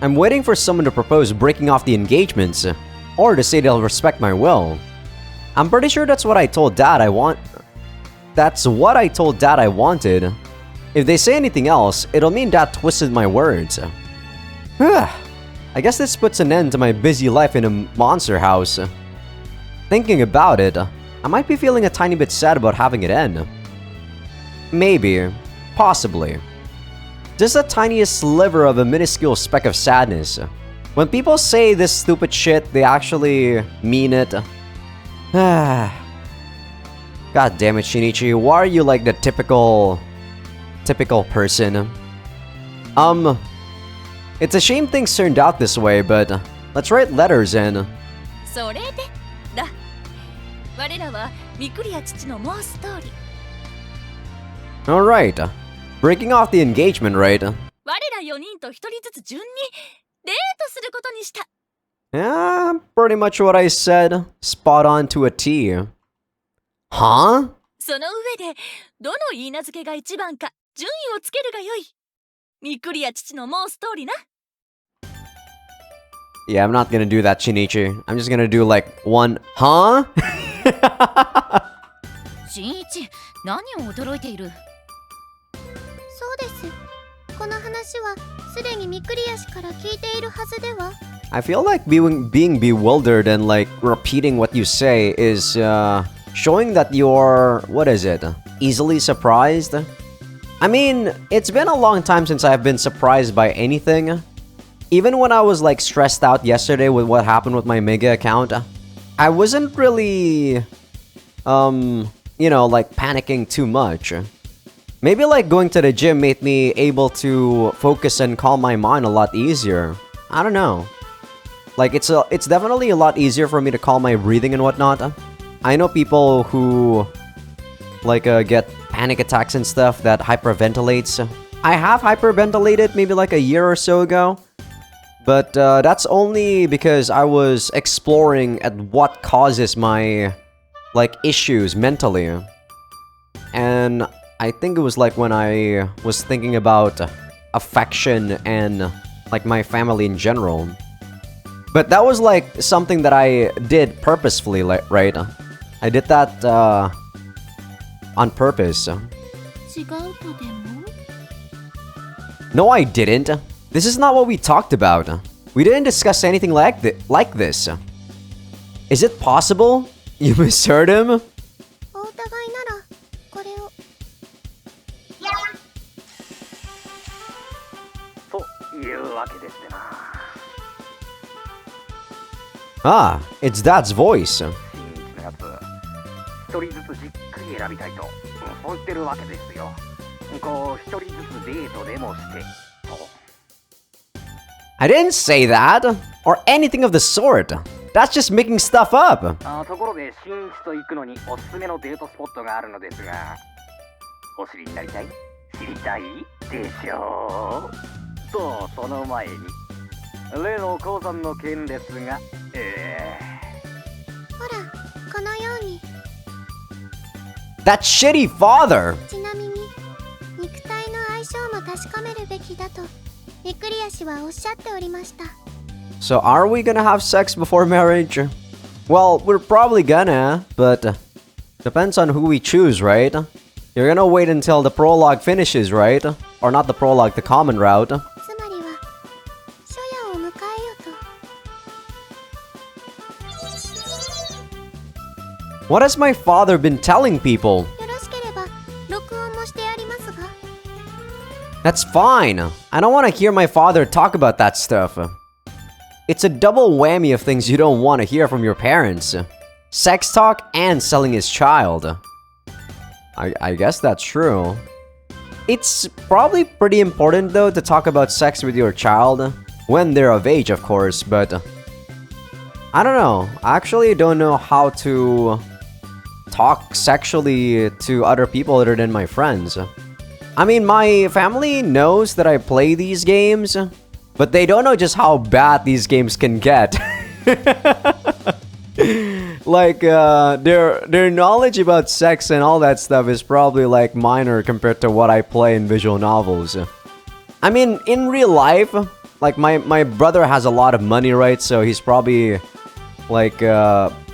I'm waiting for someone to propose breaking off the engagements, or to say they'll respect my will. I'm pretty sure that's what I told Dad I want. That's what I told Dad I wanted. If they say anything else, it'll mean Dad twisted my words. I guess this puts an end to my busy life in a monster house. Thinking about it, I might be feeling a tiny bit sad about having it end. Maybe. Possibly. Just the tiniest sliver of a minuscule speck of sadness. When people say this stupid shit, they actually mean it. God damn it, Shinichi. Why are you like the typical person? It's a shame things turned out this way, but let's write letters and... それでだ。我らはミクリや父の申す通り。Alright. Breaking off the engagement, right? 我ら4人と1人ずつ順にデートすることにした。Yeah, pretty much what I said. Spot on to a T. Huh? その上でどの言い名付けが一番か順位をつけるがよい。ミクリや父の申す通りな。Yeah, I'm not gonna do that, Shinichi. I'm just gonna do like one, huh? 新一、何を驚いている？そうです。この話はすでにミクリア氏から聞いているはずでは。I feel like being bewildered and like repeating what you say is showing that you're, what is it? Easily surprised? I mean, it's been a long time since I've been surprised by anything. Even when I was like stressed out yesterday with what happened with my Mega account, I wasn't really, like panicking too much. Maybe like going to the gym made me able to focus and calm my mind a lot easier. I don't know. Like it's definitely a lot easier for me to calm my breathing and whatnot. I know people who like get panic attacks and stuff that hyperventilates. I have hyperventilated maybe like a year or so ago. But that's only because I was exploring at what causes my like issues mentally. And I think it was like when I was thinking about affection and like my family in general. But that was like something that I did purposefully, like, right? I did that on purpose. 違うとでも No, I didn't. This is not what we talked about. We didn't discuss anything like this. Is it possible? You misheard him? お疑いならこれを。というわけですな。 Ah, it's Dad's voice. 新一のやつ、一人ずつじっくり選びたいと、そう言ってるわけですよ。こう一人ずつデートでもしてと。 I didn't say that, or anything of the sort. That's just making stuff up. ところで新一と行くのにおすすめのデートスポットがあるのですが、お知りになりたい？知りたいでしょう。とその前に例の鉱山の件ですが、ほら、このように。 That shitty father. ちなみに、肉体の相性も確かめるべきだと、ミクリア氏はおっしゃっておりました。 So are we gonna have sex before marriage? Well, we're probably gonna, but depends on who we choose, right? You're gonna wait until the prologue finishes, right? Or not the prologue, the common route. つまりは、初夜を迎えよと。 What has my father been telling people? よろしければ、録音もしてやりますが。 That's fine. I don't want to hear my father talk about that stuff. It's a double whammy of things you don't want to hear from your parents. Sex talk and selling his child. I guess that's true. It's probably pretty important though to talk about sex with your child. When they're of age, of course, but I don't know. I actually don't know how to talk sexually to other people other than my friends. I mean, my family knows that I play these games, but they don't know just how bad these games can get. Like, their knowledge about sex and all that stuff is probably like minor compared to what I play in visual novels. I mean, in real life, like my brother has a lot of money, right? So he's probably like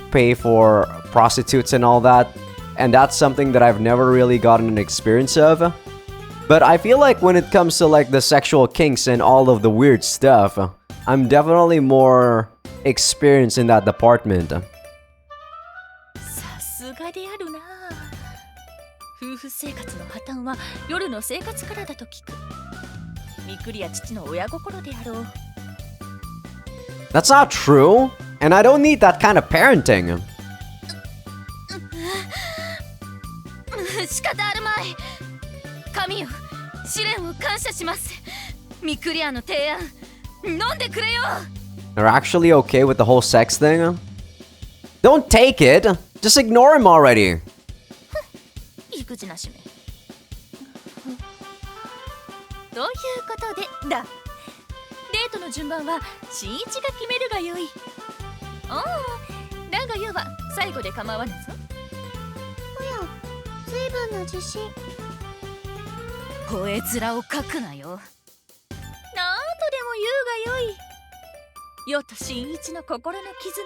pay for prostitutes and all that. And that's something that I've never really gotten an experience of. But I feel like when it comes to like the sexual kinks and all of the weird stuff, I'm definitely more experienced in that department. さすがであるな。夫婦生活の破綻は夜の生活からだと聞く。ミクリや父の親心であろう。 That's not true, and I don't need that kind of parenting. 仕方あるまい。神よ、試練を感謝します。ミクリアの提案、飲んでくれよ。 They're actually okay with the whole sex thing? Don't take it! Just ignore him already! 育児なしめ。ということでだ。デートの順番は新一が決めるがよい。おお、だが要は最後で構わぬぞ。おや、随分な自信。吠え面を書くなよ。なんとでも言うがよい。世と新一の心の絆。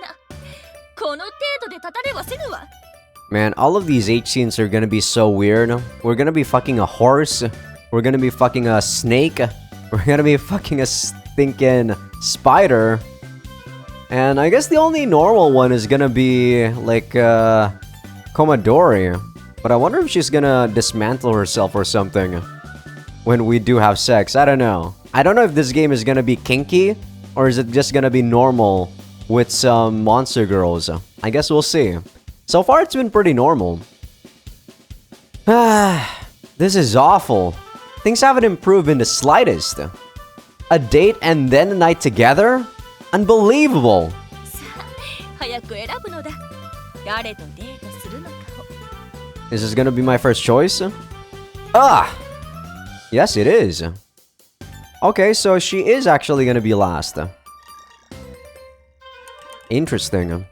この程度でたたれはせぬわ。 Man, all of these H scenes are gonna be so weird. We're gonna be fucking a horse. We're gonna be fucking a snake. We're gonna be fucking a stinking spider. And I guess the only normal one is gonna be like Commodore. But I wonder if she's gonna dismantle herself or something. when we do have sex. I don't know. I don't know if this game is gonna be kinky or is it just gonna be normal with some monster girls. I guess we'll see. So far, it's been pretty normal. This is awful. Things haven't improved in the slightest. A date and then a night together? Unbelievable. 早く選ぶのだ。誰とデートするのかを。 Is this gonna be my first choice? Ah! Yes, it is. Okay, so she is actually gonna be last. Interesting.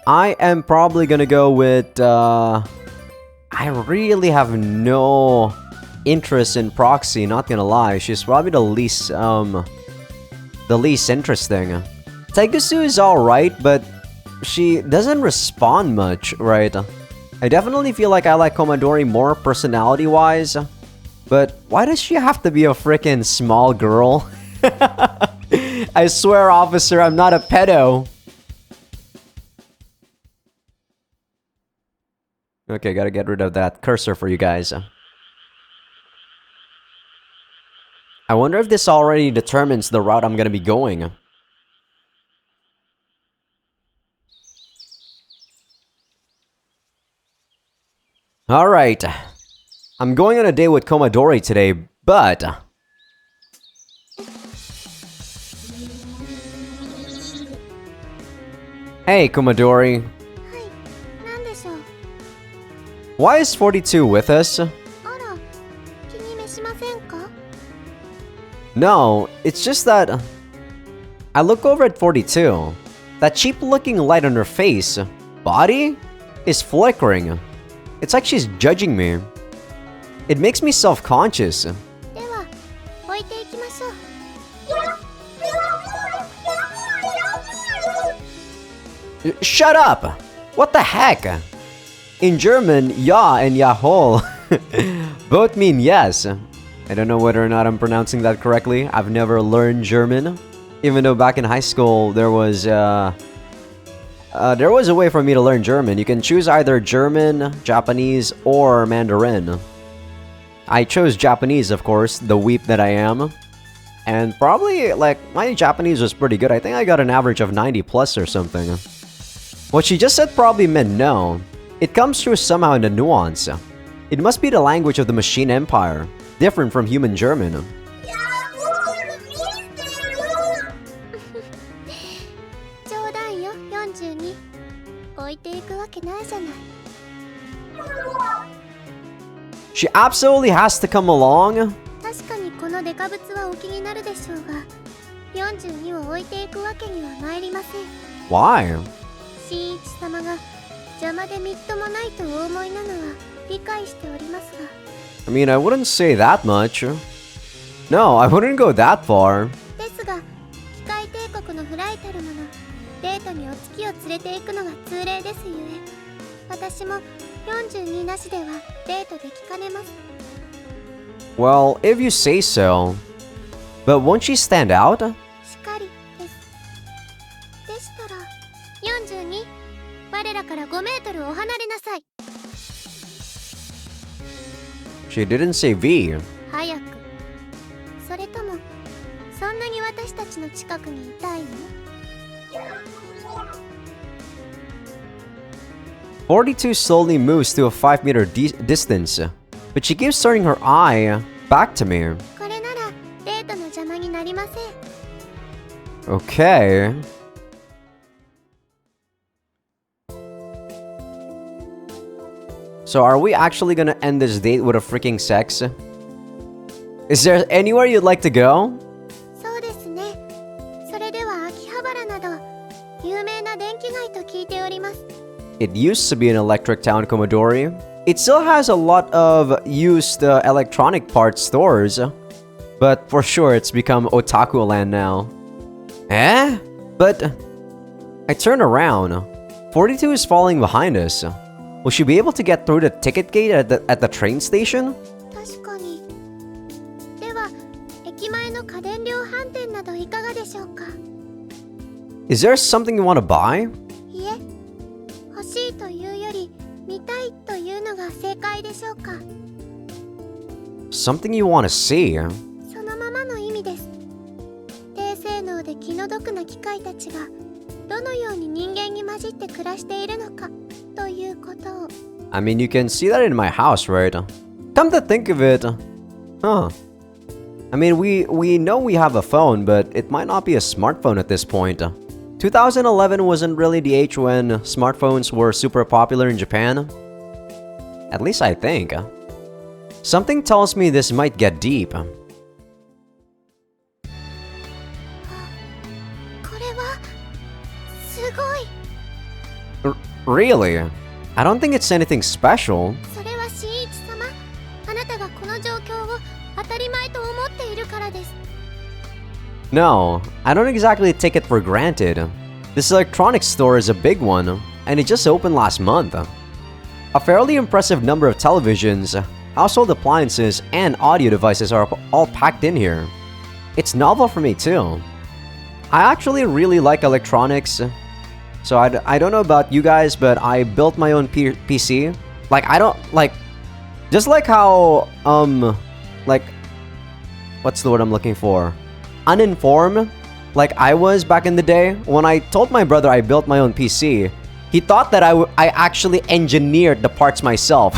I am probably gonna go with, I really have no interest in Proxy, not gonna lie. She's probably the least interesting. Taigusu is alright, but she doesn't respond much, right? I definitely feel like I like Komodori more personality-wise. But why does she have to be a freaking small girl? I swear, officer, I'm not a pedo. Okay, gotta get rid of that cursor for you guys. I wonder if this already determines the route I'm gonna be going. Alright. I'm going on a date with Komodori today, but... Hey, Komodori. なんでしょう。 Why is 42 with us? あら、気に召しませんか？ No, it's just that... I look over at 42. That cheap-looking light on her face, body, is flickering. It's like she's judging me. It makes me self-conscious. では、置いていきましょう。 Shut up! What the heck? In German, ja and jawohl both mean yes. I don't know whether or not I'm pronouncing that correctly. I've never learned German. Even though back in high school, there was a way for me to learn German. You can choose either German, Japanese, or Mandarin. I chose Japanese, of course, the weep that I am. And probably, like, my Japanese was pretty good. I think I got an average of 90 plus or something. What she just said probably meant no. It comes through somehow in the nuance. It must be the language of the Machine Empire, different from human German. 冗談よ、42。置いていくわけないじゃない。 She absolutely has to come along? 確かにこのデカブツはお気になるでしょうが、42を置いていくわけには参りません。 Why? 新一様が邪魔でみっともないとお思いなのは理解しておりますが。 I mean, I wouldn't say that much. No, I wouldn't go that far. ですが、機械帝国のフライタル者、デートにお月を連れて行くのが通例ですゆえ、私も42なしではデートできかねます。 Well, if you say so. But won't she stand out? しかりです。でしたら、42、我らから5メートルお離れなさい。 She didn't say V. 早く。それとも、そんなに私たちの近くにいたいの？ 42 slowly moves to a 5-meter distance, but she keeps turning her eye back to me. これならデートの邪魔になりません。 Okay. So are we actually gonna end this date with a freaking sex? Is there anywhere you'd like to go? そうですね。それでは秋葉原など有名な電気街と聞いております。 It used to be an electric town, Komodori. It still has a lot of used electronic parts stores. But for sure, it's become otaku land now. Eh? But... I turn around. 42 is falling behind us. Will she be able to get through the ticket gate at the train station? 確かに。では、駅前の家電量販店などいかがでしょうか？ Is there something you want to buy? いえ、欲しいというより見たいというのが正解でしょうか？ Something you want to see? そのままの意味です。低性能で気の毒な機械たちがどのように人間に混じって暮らしているのかということを。I mean, you can see that in my house, right? Come to think of it, huh? I mean, we know we have a phone, but it might not be a smartphone at this point. 2011 wasn't really the age when smartphones were super popular in Japan. At least I think. Something tells me this might get deep. これはすごい。 Really? I don't think it's anything special. それは新一様、あなたがこの状況を当たり前と思っているからです。 No, I don't exactly take it for granted. This electronics store is a big one, and it just opened last month. A fairly impressive number of televisions, household appliances, and audio devices are all packed in here. It's novel for me too. I actually really like electronics, so I don't know about you guys, but I built my own PC. Like, I don't, like, just like how, like, what's the word I'm looking for? Uninformed, like I was back in the day. When I told my brother I built my own PC, he thought that I actually engineered the parts myself.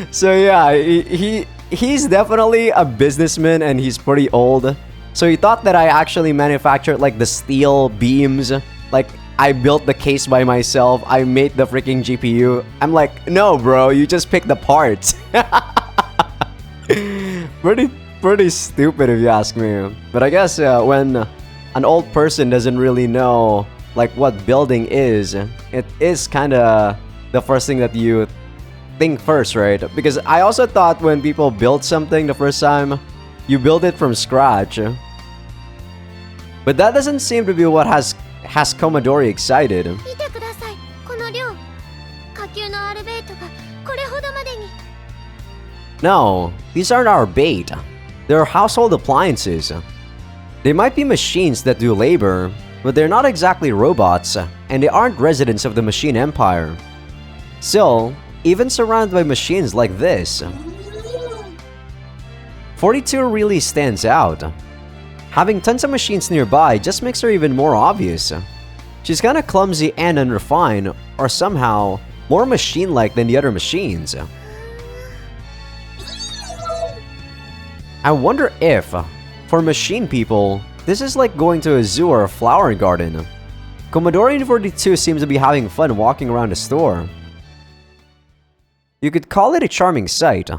So yeah, he's definitely a businessman and he's pretty old. So he thought that I actually manufactured like the steel beams. Like I built the case by myself. I made the freaking GPU. I'm like, no bro, you just picked the parts. Pretty stupid if you ask me. But I guess when an old person doesn't really know like what building is, it is kind of the first thing that you think first, right? Because I also thought when people build something the first time, you build it from scratch. But that doesn't seem to be what has Commodore excited. 見てください、この量。下級のアルベートがこれほどまでに。 No, these aren't our bait. They're household appliances. They might be machines that do labor, but they're not exactly robots, and they aren't residents of the machine empire. Still, even surrounded by machines like this, 42 really stands out. Having tons of machines nearby just makes her even more obvious. She's kinda clumsy and unrefined, or somehow more machine-like than the other machines. I wonder if, for machine people, this is like going to a zoo or a flower garden. Commodore 42 seems to be having fun walking around the store. You could call it a charming sight,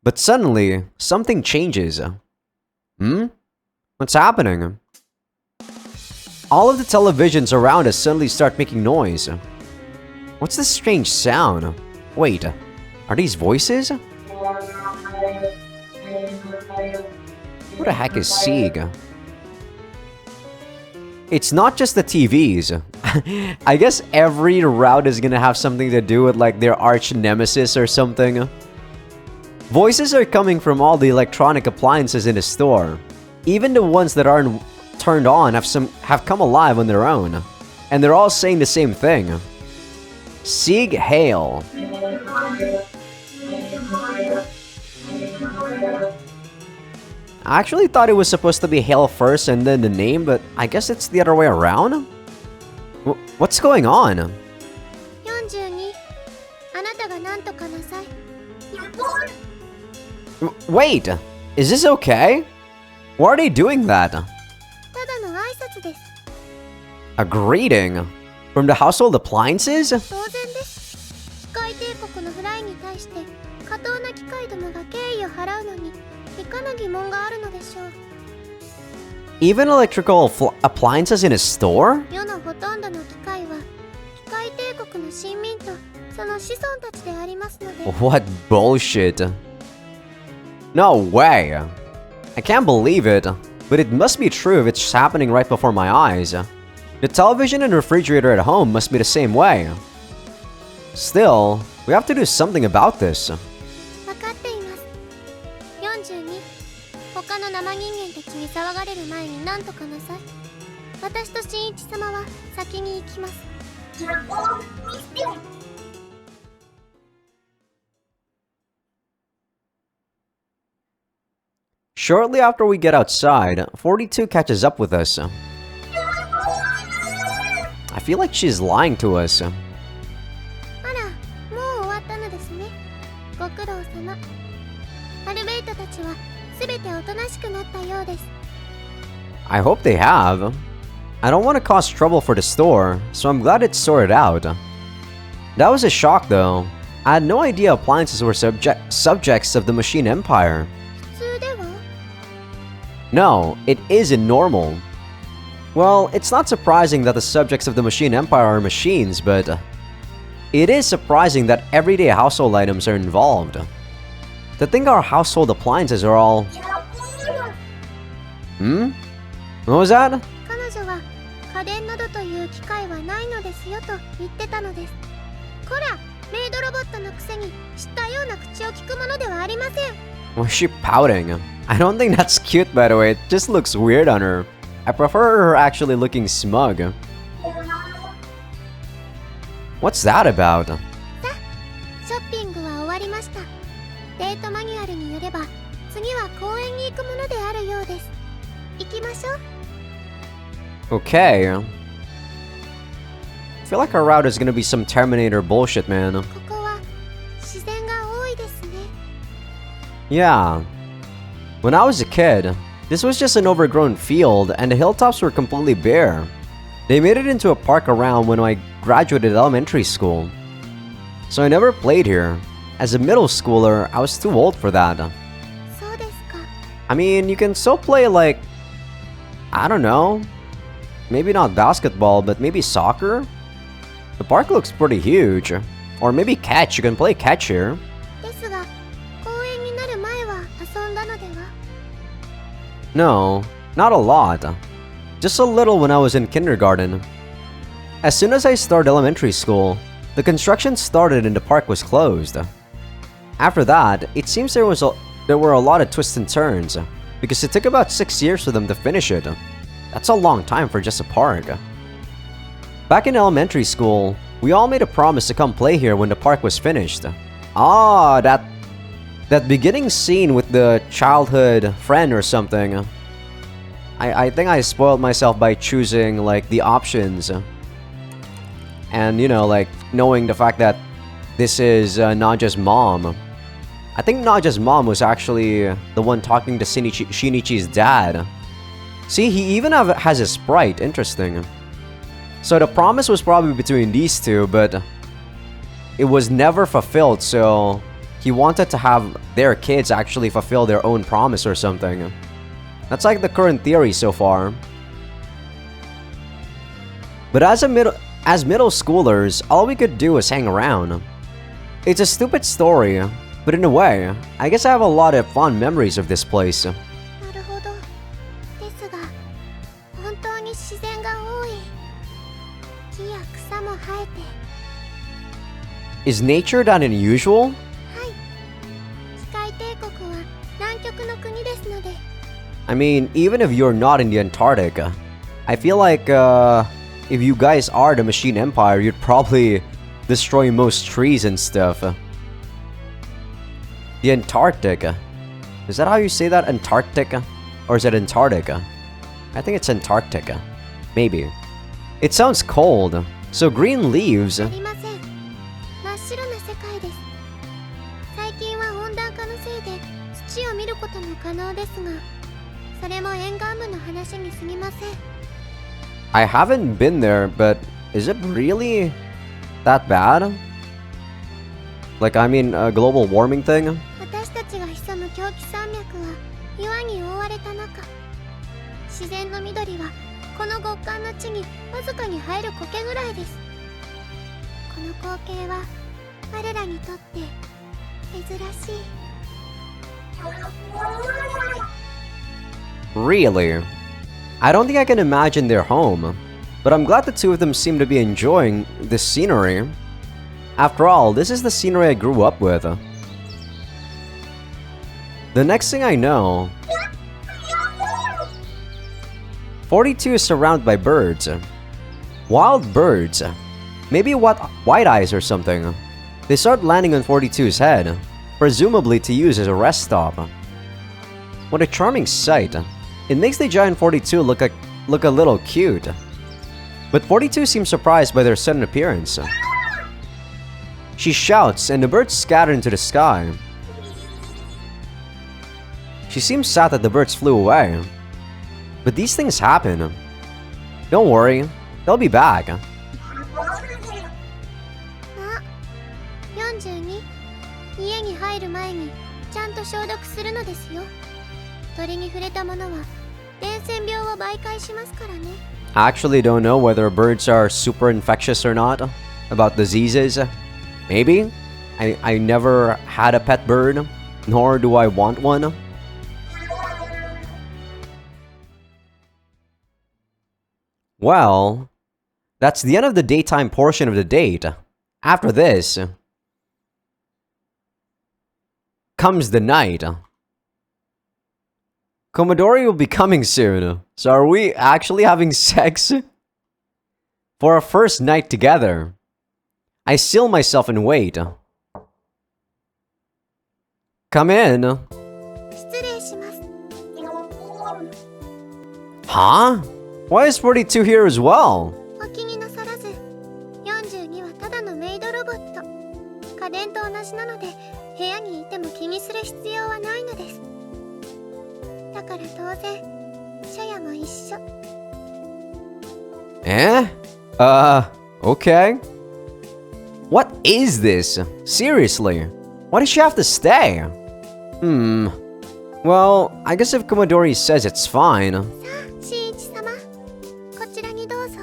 but suddenly, something changes. What's happening? All of the televisions around us suddenly start making noise. What's this strange sound? Wait, are these voices? Who the heck is Sieg? It's not just the TVs. I guess every route is gonna have something to do with like their arch nemesis or something. Voices are coming from all the electronic appliances in the store. Even the ones that aren't turned on have come alive on their own. And they're all saying the same thing. Sieg Hail. I actually thought it was supposed to be Hail first and then the name, but I guess it's the other way around? What's going on? 42、あなたが何とかなさい。Wait, is this okay? Why are they doing that? ただの挨拶です。A greeting? From the household appliances? 当然です。機械帝国のフライに対して下等な機械どもが敬意を払うのにいかな疑問があるのでしょう。 Even electrical appliances in a store? 世のほとんどの機械は機械帝国の臣民とその子孫たちでありますので。 What bullshit. No way. I can't believe it, but it must be true if it's happening right before my eyes. The television and refrigerator at home must be the same way. Still, we have to do something about this. 分かっています。42、他の生人間たちに騒がれる前に何とかなさい。私と新一様は先に行きます。Shortly after we get outside, 42 catches up with us. I feel like she's lying to us. あら、もう終わったのですね。ご苦労様。アルベイトたちはすべておとなしくなったようです。I hope they have. I don't want to cause trouble for the store, so I'm glad it's sorted out. That was a shock though. I had no idea appliances were subjects of the machine empire. 普通では？ No, it isn't normal. Well, it's not surprising that the subjects of the machine empire are machines, but it is surprising that everyday household items are involved. To think our household appliances are all... Hmm? What was that? 彼女は家電などという機会はないのですよと言ってたのです。こら、メイドロボットのくせに知ったような口を聞くものではありません。Was she pouting? I don't think that's cute, by the way. It just looks weird on her. I prefer her actually looking smug. What's that about? さあ、ショッピングは終わりました。デートマニュアルによれば次は公園に行くものであるようです。行きましょう。 Okay. I feel like our route is gonna be some Terminator bullshit, man. ここは自然が多いですね。 Yeah. When I was a kid, this was just an overgrown field and the hilltops were completely bare. They made it into a park around when I graduated elementary school. So I never played here. As a middle schooler, I was too old for that. そうですか。 I mean, you can still play like... I don't know. Maybe not basketball, but maybe soccer? The park looks pretty huge. Or maybe catch, you can play catch here. ですが、公園になる前は遊んだのでは？ No, not a lot. Just a little when I was in kindergarten. As soon as I started elementary school, the construction started and the park was closed. After that, it seems there were a lot of twists and turns, because it took about 6 years for them to finish it. That's a long time for just a park. Back in elementary school, we all made a promise to come play here when the park was finished. Ah, that beginning scene with the childhood friend or something. I think I spoiled myself by choosing like the options. And you know, like knowing the fact that this is not just mom. I think not just mom was actually the one talking to Shinichi's dad. See, he even has a sprite. Interesting. So the promise was probably between these two, but it was never fulfilled, so he wanted to have their kids actually fulfill their own promise or something. That's like the current theory so far. But as middle schoolers, all we could do was hang around. It's a stupid story, but in a way, I guess I have a lot of fond memories of this place. なるほど。ですが、本当に自然が多い。木や草も生えて。 Is nature that unusual? はい。機械帝国は南極の国ですので。 I mean, even if you're not in the Antarctic, I feel like if you guys are the Machine Empire, you'd probably destroy most trees and stuff. The Antarctic. Is that how you say that? Antarctica? Or is it Antarctica? I think it's Antarctica. Maybe. It sounds cold. So green leaves. ありません。真っ白な世界です。最近は温暖化のせいで土を見ることも可能ですが、それも沿岸部の話に過ぎません。 I haven't been there, but is it really that bad? Like, I mean, a global warming thing? 私たちが潜む狂気山脈は岩に覆われた中、自然の緑はこの極寒の地にわずかに生える苔ぐらいです。この光景は我らにとって珍しい。 Really? I don't think I can imagine their home, but I'm glad the two of them seem to be enjoying this scenery. After all, this is the scenery I grew up with. The next thing I know, 42 is surrounded by birds. Wild birds. Maybe white eyes or something. They start landing on 42's head, presumably to use as a rest stop. What a charming sight. It makes the giant 42 look a little cute. But 42 seems surprised by their sudden appearance. She shouts and the birds scatter into the sky. She seems sad that the birds flew away. But these things happen. Don't worry, they'll be back. あ、42。家に入る前にちゃんと消毒するのですよ。鳥に触れたものは伝染病を媒介しますからね。I actually don't know whether birds are super infectious or not. About diseases. Maybe? I never had a pet bird, nor do I want one. Well, that's the end of the daytime portion of the date. After this comes the night. Komodori will be coming soon. So are we actually having sex? For our first night together. I seal myself and wait. Come in. 失礼します。 Huh? Why is 42 here as well? お気になさらず、42はただのメイドロボット。家電と同じなので、部屋にいても気にする必要はないのです。だから当然、シャヤも一緒。Eh? Okay. What is this? Seriously? Why does she have to stay? Well, I guess if Komodori says it's fine. さあ、新一様、こちらにどうぞ。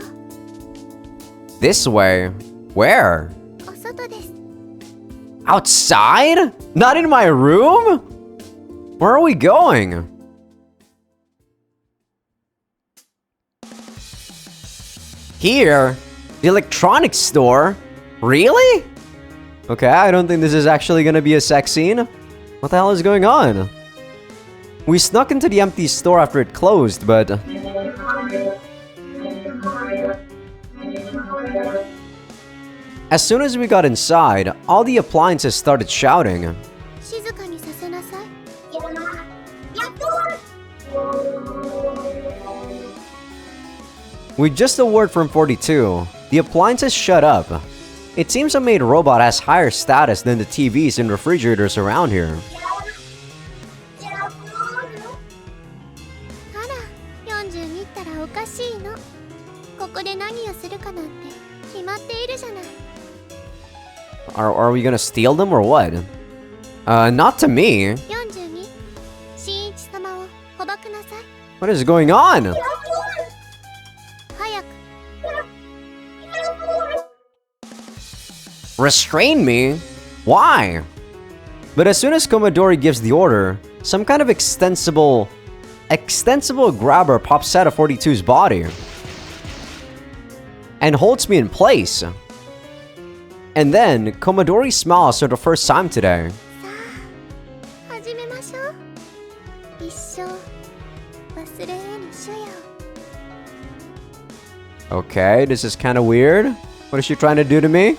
This way? Where? お外です。 Outside? Not in my room? Where are we going? Here? The electronics store? Really? Okay, I don't think this is actually gonna be a sex scene. What the hell is going on? We snuck into the empty store after it closed, but... As soon as we got inside, all the appliances started shouting. 静かにさせなさい。 With just a word from 42, the appliances shut up. It seems a maid robot has higher status than the TVs and refrigerators around here. あら、42ったらおかしいの。ここで何をするかなんて決まっているじゃない。 Are we gonna steal them or what? Not to me. 42、新一様を捕獲なさい。 What is going on? 早く。 Restrain me? Why? But as soon as Komodori gives the order, some kind of extensible grabber pops out of 42's body and holds me in place. And then Komodori smiles for the first time today. さあ、始めましょう。一生忘れ得ぬ初夜を。 Okay, this is kind of weird. What is she trying to do to me?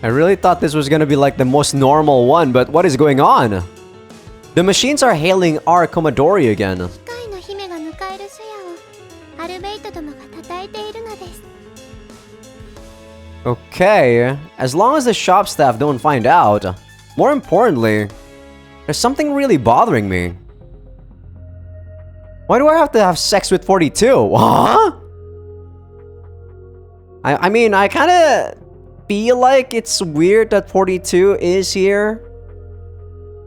I really thought this was gonna be like the most normal one, but what is going on? The machines are hailing our Komodori again. 機械の姫が迎える初夜をアルベイトどもが称えているのです。 Okay, as long as the shop staff don't find out. More importantly, there's something really bothering me. Why do I have to have sex with 42? Huh? I mean, I kind of feel like it's weird that 42 is here.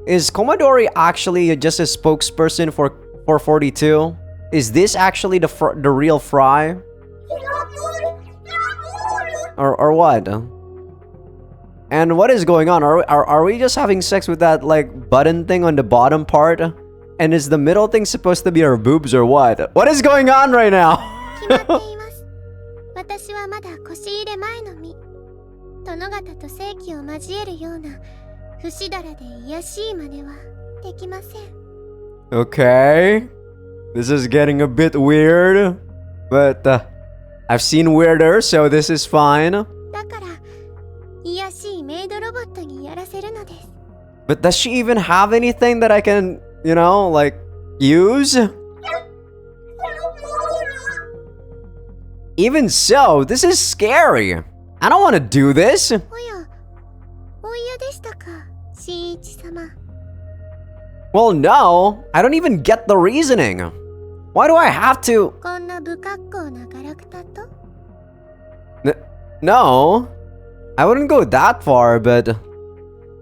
Is Komodori actually just a spokesperson for 42? Is this actually the real Fry? Or what? And what is going on? Are we just having sex with that like button thing on the bottom part? And is the middle thing supposed to be our boobs or what? What is going on right now? 決まっています。私はまだ腰入れ前の身。殿方と正気を交えるような不死だらで卑しい真似はできません。 Okay. This is getting a bit weird. But I've seen weirder, so this is fine. だから卑しいメイドロボットにやらせるのです。 But does she even have anything that I can, you know, like, use? Even so, this is scary. I don't want to do this. おや、お嫌でしたか、新一様。 Well, no. I don't even get the reasoning. Why do I have to? こんな不格好なガラクタと No. I wouldn't go that far, but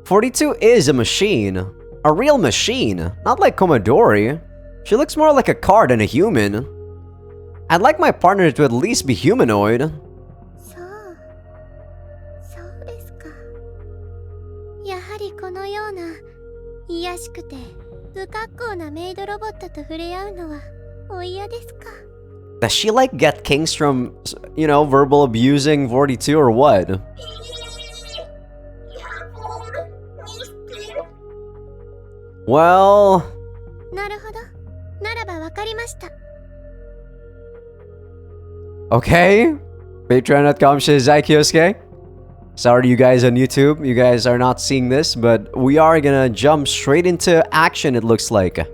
42 is a machine. A real machine. Not like Commodore. She looks more like a car than a human. I'd like my partner to at least be humanoid. そうそうですか。やはりこのような卑しくて不格好なメイドロボットと触れ合うのはお嫌ですか。 Does she like get kinks from, you know, verbal abusing 42 or what? Well... なるほど。ならばわかりました。 Okay. Patreon.com/Azaikyousuke. Sorry you guys on YouTube. You guys are not seeing this, but we are gonna jump straight into action, it looks like.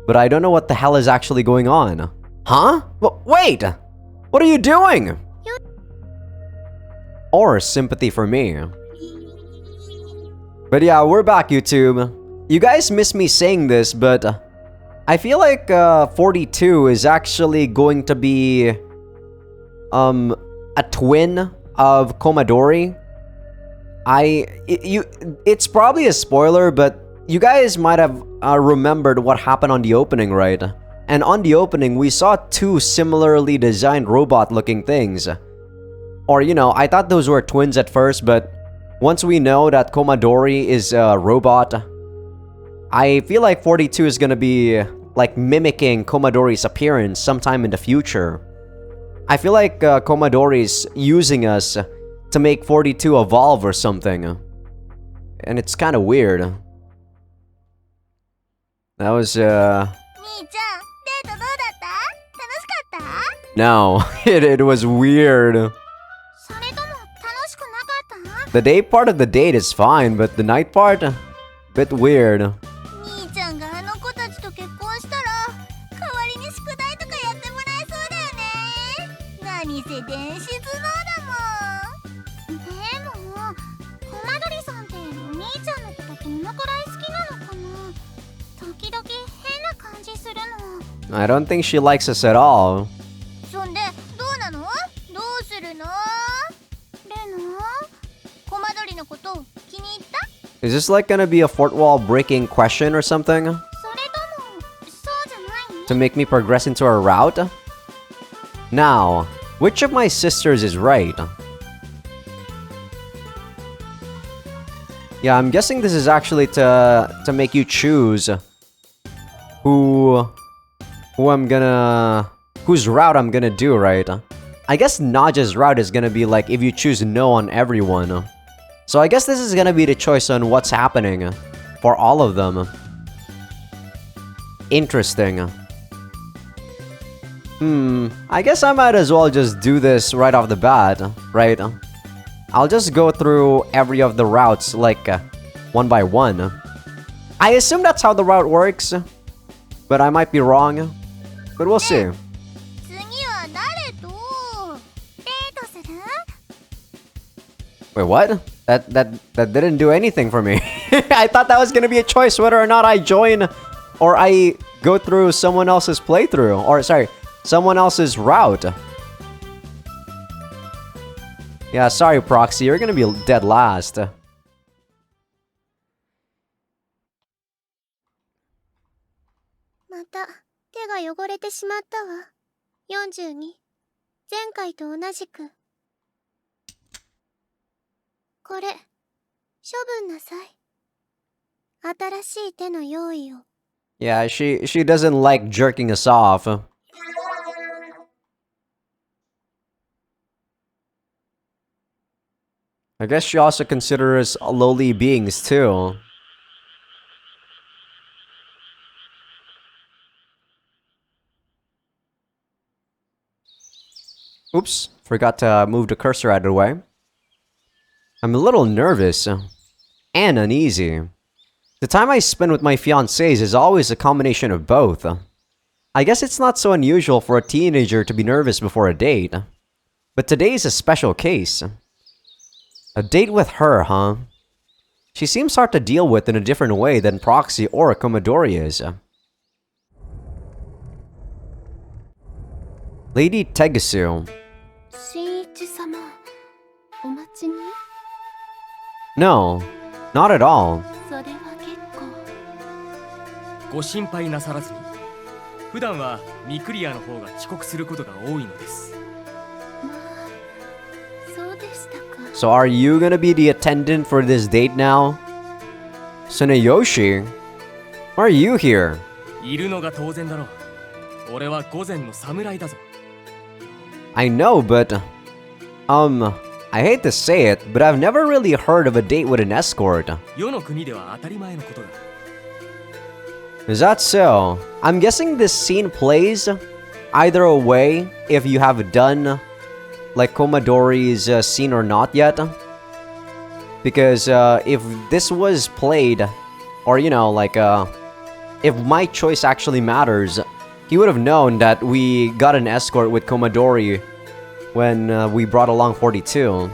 But I don't know what the hell is actually going on. Huh? Wait! What are you doing? Or sympathy for me. But yeah, we're back, YouTube. You guys miss me saying this, but I feel like 42 is actually going to be a twin of Commodore. It's probably a spoiler, but you guys might have remembered what happened on the opening, right? And on the opening, we saw two similarly designed robot-looking things. Or, you know, I thought those were twins at first, but once we know that Commodore is a robot, I feel like 42 is gonna be, like, mimicking Commodore's appearance sometime in the future. I feel like Commodore is using us to make 42 evolve or something. And it's kind of weird. That was, 兄ちゃん、デートどうだった？楽しかった？ No, it was weird. それとも楽しくなかった？ The day part of the date is fine, but the night part, bit weird. 兄ちゃんがあの子たちと結婚したら代わりに宿題とかやってもらえそうだよね。何せ電子頭脳だもん。でもコマドリさんってお兄ちゃんのことどのくらい好きなのかな。時々変な感じするの。 I don't think she likes us at all. そんでどうなの？どうするの？レノ？コマドリのこと気に入った？ Is this like gonna be a fourth wall breaking question or something? それともそうじゃない？ To make me progress into a route? Now, which of my sisters is right? Yeah, I'm guessing this is actually to make you choose whose route I'm gonna do, right? I guess Naja's route is gonna be like if you choose no on everyone. So I guess this is gonna be the choice on what's happening for all of them. Interesting. I guess I might as well just do this right off the bat, right? I'll just go through every of the routes, like, one by one. I assume that's how the route works, but I might be wrong. But we'll see. 次は誰とデートする？ Wait, what? That didn't do anything for me. I thought that was gonna be a choice whether or not I join or I go through someone else's playthrough. Or, sorry, someone else's route. Yeah, sorry, Proxy, you're gonna be dead last. また手が汚れてしまったわ。42。前回と同じく。これ、処分なさい。新しい手の用意を。 Yeah, she doesn't like jerking us off. I guess she also considers us lowly beings too. Oops, forgot to move the cursor out of the way. I'm a little nervous and uneasy. The time I spend with my fiancés is always a combination of both. I guess it's not so unusual for a teenager to be nervous before a date. But today is a special case. A date with her, huh? She seems hard to deal with in a different way than Proxy or Komodori is. Lady Tegasu. 新一様、お待ちに。 No, not at all. それは結構。ご心配なさらずに。普段はミクリアの方が遅刻することが多いのです。まあ、そうでしたか。 So are you gonna be the attendant for this date now? Tsuneyoshi? Why are you here? いるのが当然だろう。俺は午前の侍だぞ。I know, but... I hate to say it, but I've never really heard of a date with an escort. 世の国では当たり前のことだ。 Is that so? I'm guessing this scene plays either a way if you have done like Komodori's scene or not yet. Because if this was played, or you know, like if my choice actually matters, he would have known that we got an escort with Komodori when we brought along 42.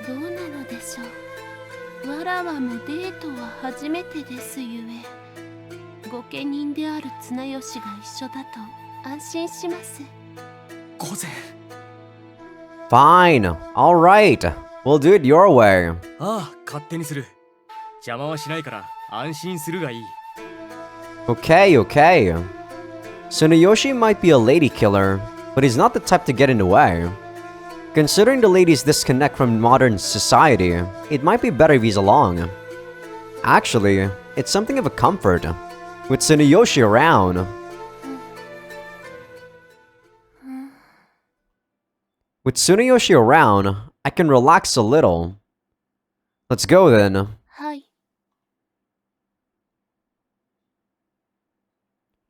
どうなのでしょう。わらわもデートは初めてですゆえ、御家人である綱吉が一緒だと安心します。午前。 Fine. Alright. We'll do it your way. ああ、勝手にする。邪魔はしないから安心するがいい。 Okay, okay. Tsuneyoshi might be a lady killer, but he's not the type to get in the way. Considering the lady's disconnect from modern society, it might be better if he's along. Actually, it's something of a comfort. With Tsuneyoshi around. With Tsuneyoshi around, I can relax a little. Let's go then. はい。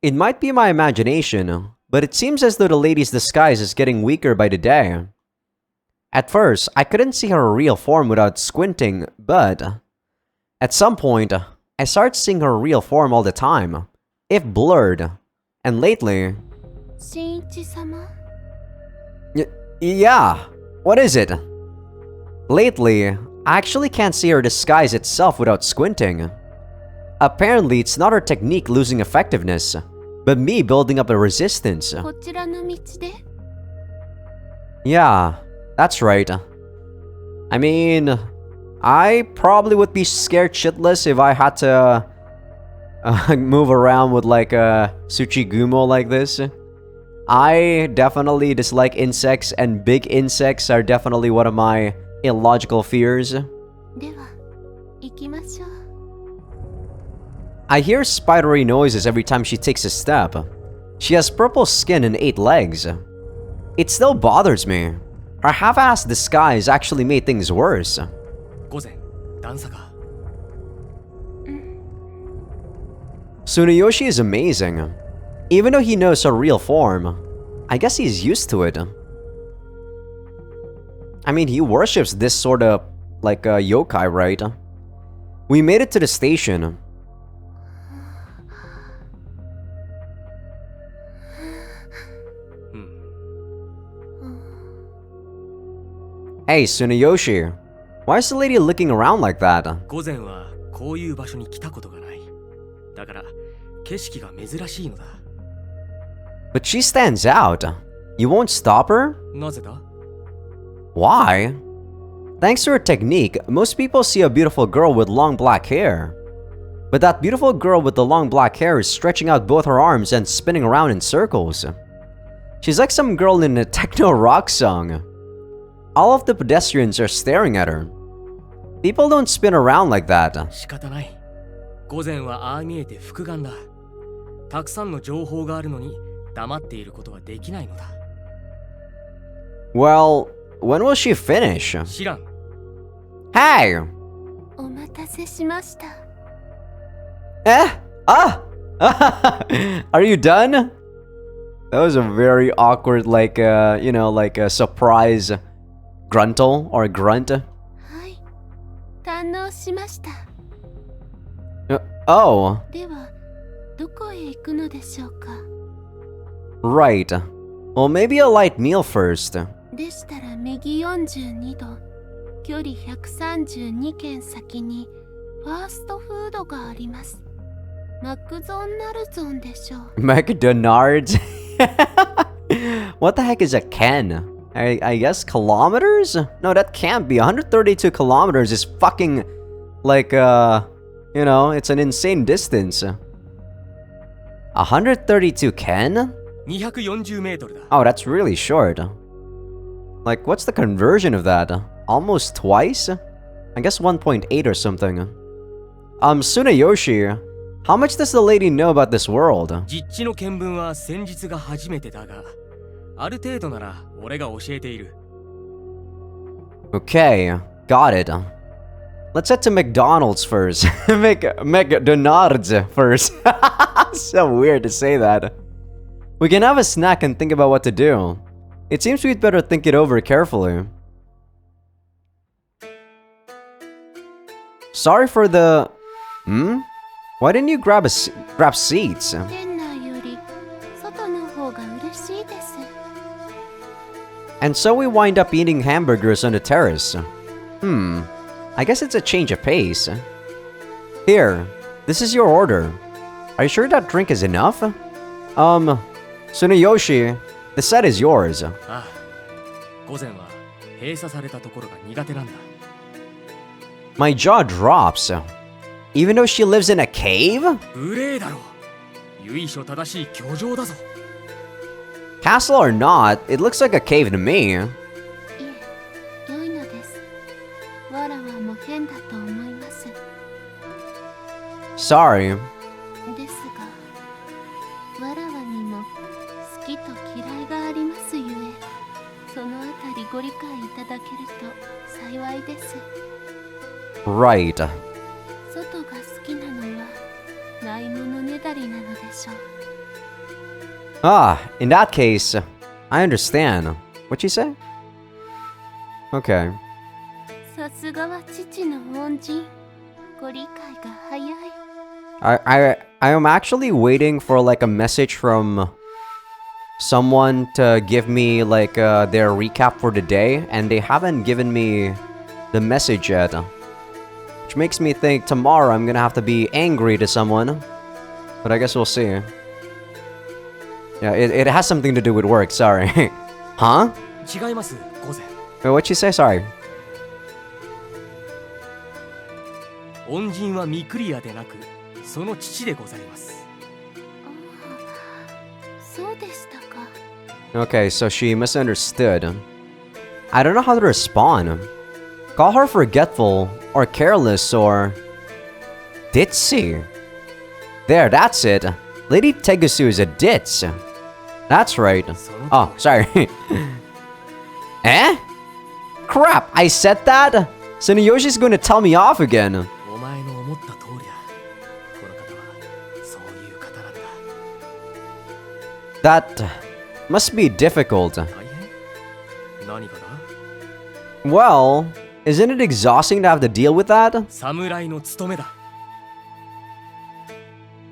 It might be my imagination, but it seems as though the lady's disguise is getting weaker by the day. At first, I couldn't see her real form without squinting, but at some point, I started seeing her real form all the time, if blurred. And lately... 新一様。 Yeah, what is it? Lately, I actually can't see her disguise itself without squinting. Apparently, it's not her technique losing effectiveness, but me building up a resistance. こちらの道で。 Yeah, that's right. I mean, I probably would be scared shitless if I had to move around with like a Tsuchigumo like this. I definitely dislike insects, and big insects are definitely one of my illogical fears. では、行きましょう。 I hear spidery noises every time she takes a step. She has purple skin and 8 legs. It still bothers me. Her half-assed disguise actually made things worse. 午前、段差か。 Tsuneyoshi is amazing. Even though he knows her real form, I guess he's used to it. I mean, he worships this sort of, like, yokai, right? We made it to the station. Hey, Tsuneyoshi. Why is the lady looking around like that? 午前はこういう場所に来たことがない。だから景色が珍しいのだ。 But she stands out. You won't stop her? なぜだ? Why? Thanks to her technique, most people see a beautiful girl with long black hair. But that beautiful girl with the long black hair is stretching out both her arms and spinning around in circles. She's like some girl in a techno rock song. All of the pedestrians are staring at her. People don't spin around like that. 仕方ない。午前はああ見えて複眼だ。たくさんの情報があるのに黙っていることはできないのだ。Well, when will she finish? 知らん。Hey! お待たせしました。 Eh? Ah! Are you done? That was a very awkward, like, like a surprise gruntle or grunt. はい、堪能しました。Oh, では、どこへ行くのでしょうか。 right. Well, maybe a light meal first. でしたら右42度、距離132軒先にファーストフードがあります。マクゾンナルゾンでしょう。McDonald's? What the heck is a ken? I guess kilometers? No, that can't be. 132 kilometers is fucking like, it's an insane distance. 132 ken? 240メートルだ。 Oh, that's really short. Like, what's the conversion of that? Almost twice? I guess 1.8 or something. Tsunayoshi, how much does the lady know about this world? 実地の見聞は先日が初めてだが、ある程度なら俺が教えている。Okay, got it. Let's head to McDonald's first. McDonald's first. So weird to say that. We can have a snack and think about what to do. It seems we'd better think it over carefully. Sorry for the... Why didn't you grab seats? 店内より外の方が嬉しいです。 And so we wind up eating hamburgers on the terrace. I guess it's a change of pace. Here, this is your order. Are you sure that drink is enough? Tsunayoshi, the set is yours. ああ、午前は閉鎖されたところが苦手なんだ。 My jaw drops. Even though she lives in a cave? 無礼だろ。由緒正しい居城だぞ。 Castle or not, it looks like a cave to me. いえ、良いのです。わらわも変だと思います。 Sorry. ですが、わらわにも好きと嫌いがありますゆえ、そのあたりご理解いただけると幸いです。 Right. 外が好きなのはないものねだりなのでしょう。 Ah, in that case, I understand. What'd you say? Okay. さすがは父の恩人。ご理解が早い。 I am actually waiting for like a message from someone to give me like their recap for the day, and they haven't given me the message yet. Which makes me think tomorrow I'm gonna have to be angry to someone. But I guess we'll see. Yeah, it has something to do with work, sorry. Huh? 違います、午前。 Wait, what'd you say? Sorry. 恩人はミクリアでなく、その父でございます。そうでしたか。 Okay, so she misunderstood. I don't know how to respond. Call her forgetful, or careless, or ditzy. There, that's it. Lady Tegusu is a ditz. That's right. Oh, sorry. Eh? Crap, I said that? Tsunayoshi's going to tell me off again. お前の思った通りだ。この方はそういう方なんだ。 That must be difficult. 大変？何かな？ Well, isn't it exhausting to have to deal with that? 侍の務めだ。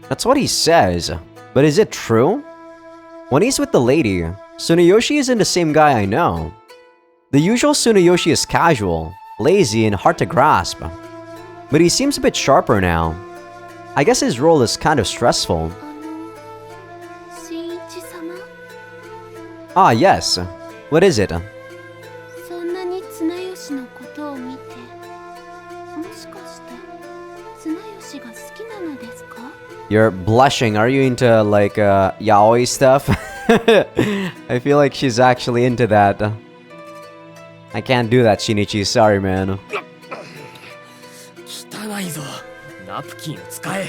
That's what he says. But is it true? When he's with the lady, Tsunayoshi isn't the same guy I know. The usual Tsunayoshi is casual, lazy, and hard to grasp. But he seems a bit sharper now. I guess his role is kind of stressful. 新一様、 Ah, yes. What is it? そんなに綱吉のことを見て、もしかして綱吉が好きなのですか？ You're blushing. Are you into, like, yaoi stuff? I feel like she's actually into that. I can't do that, Shinichi. Sorry, man. 汚いぞ。ナプキンを使え。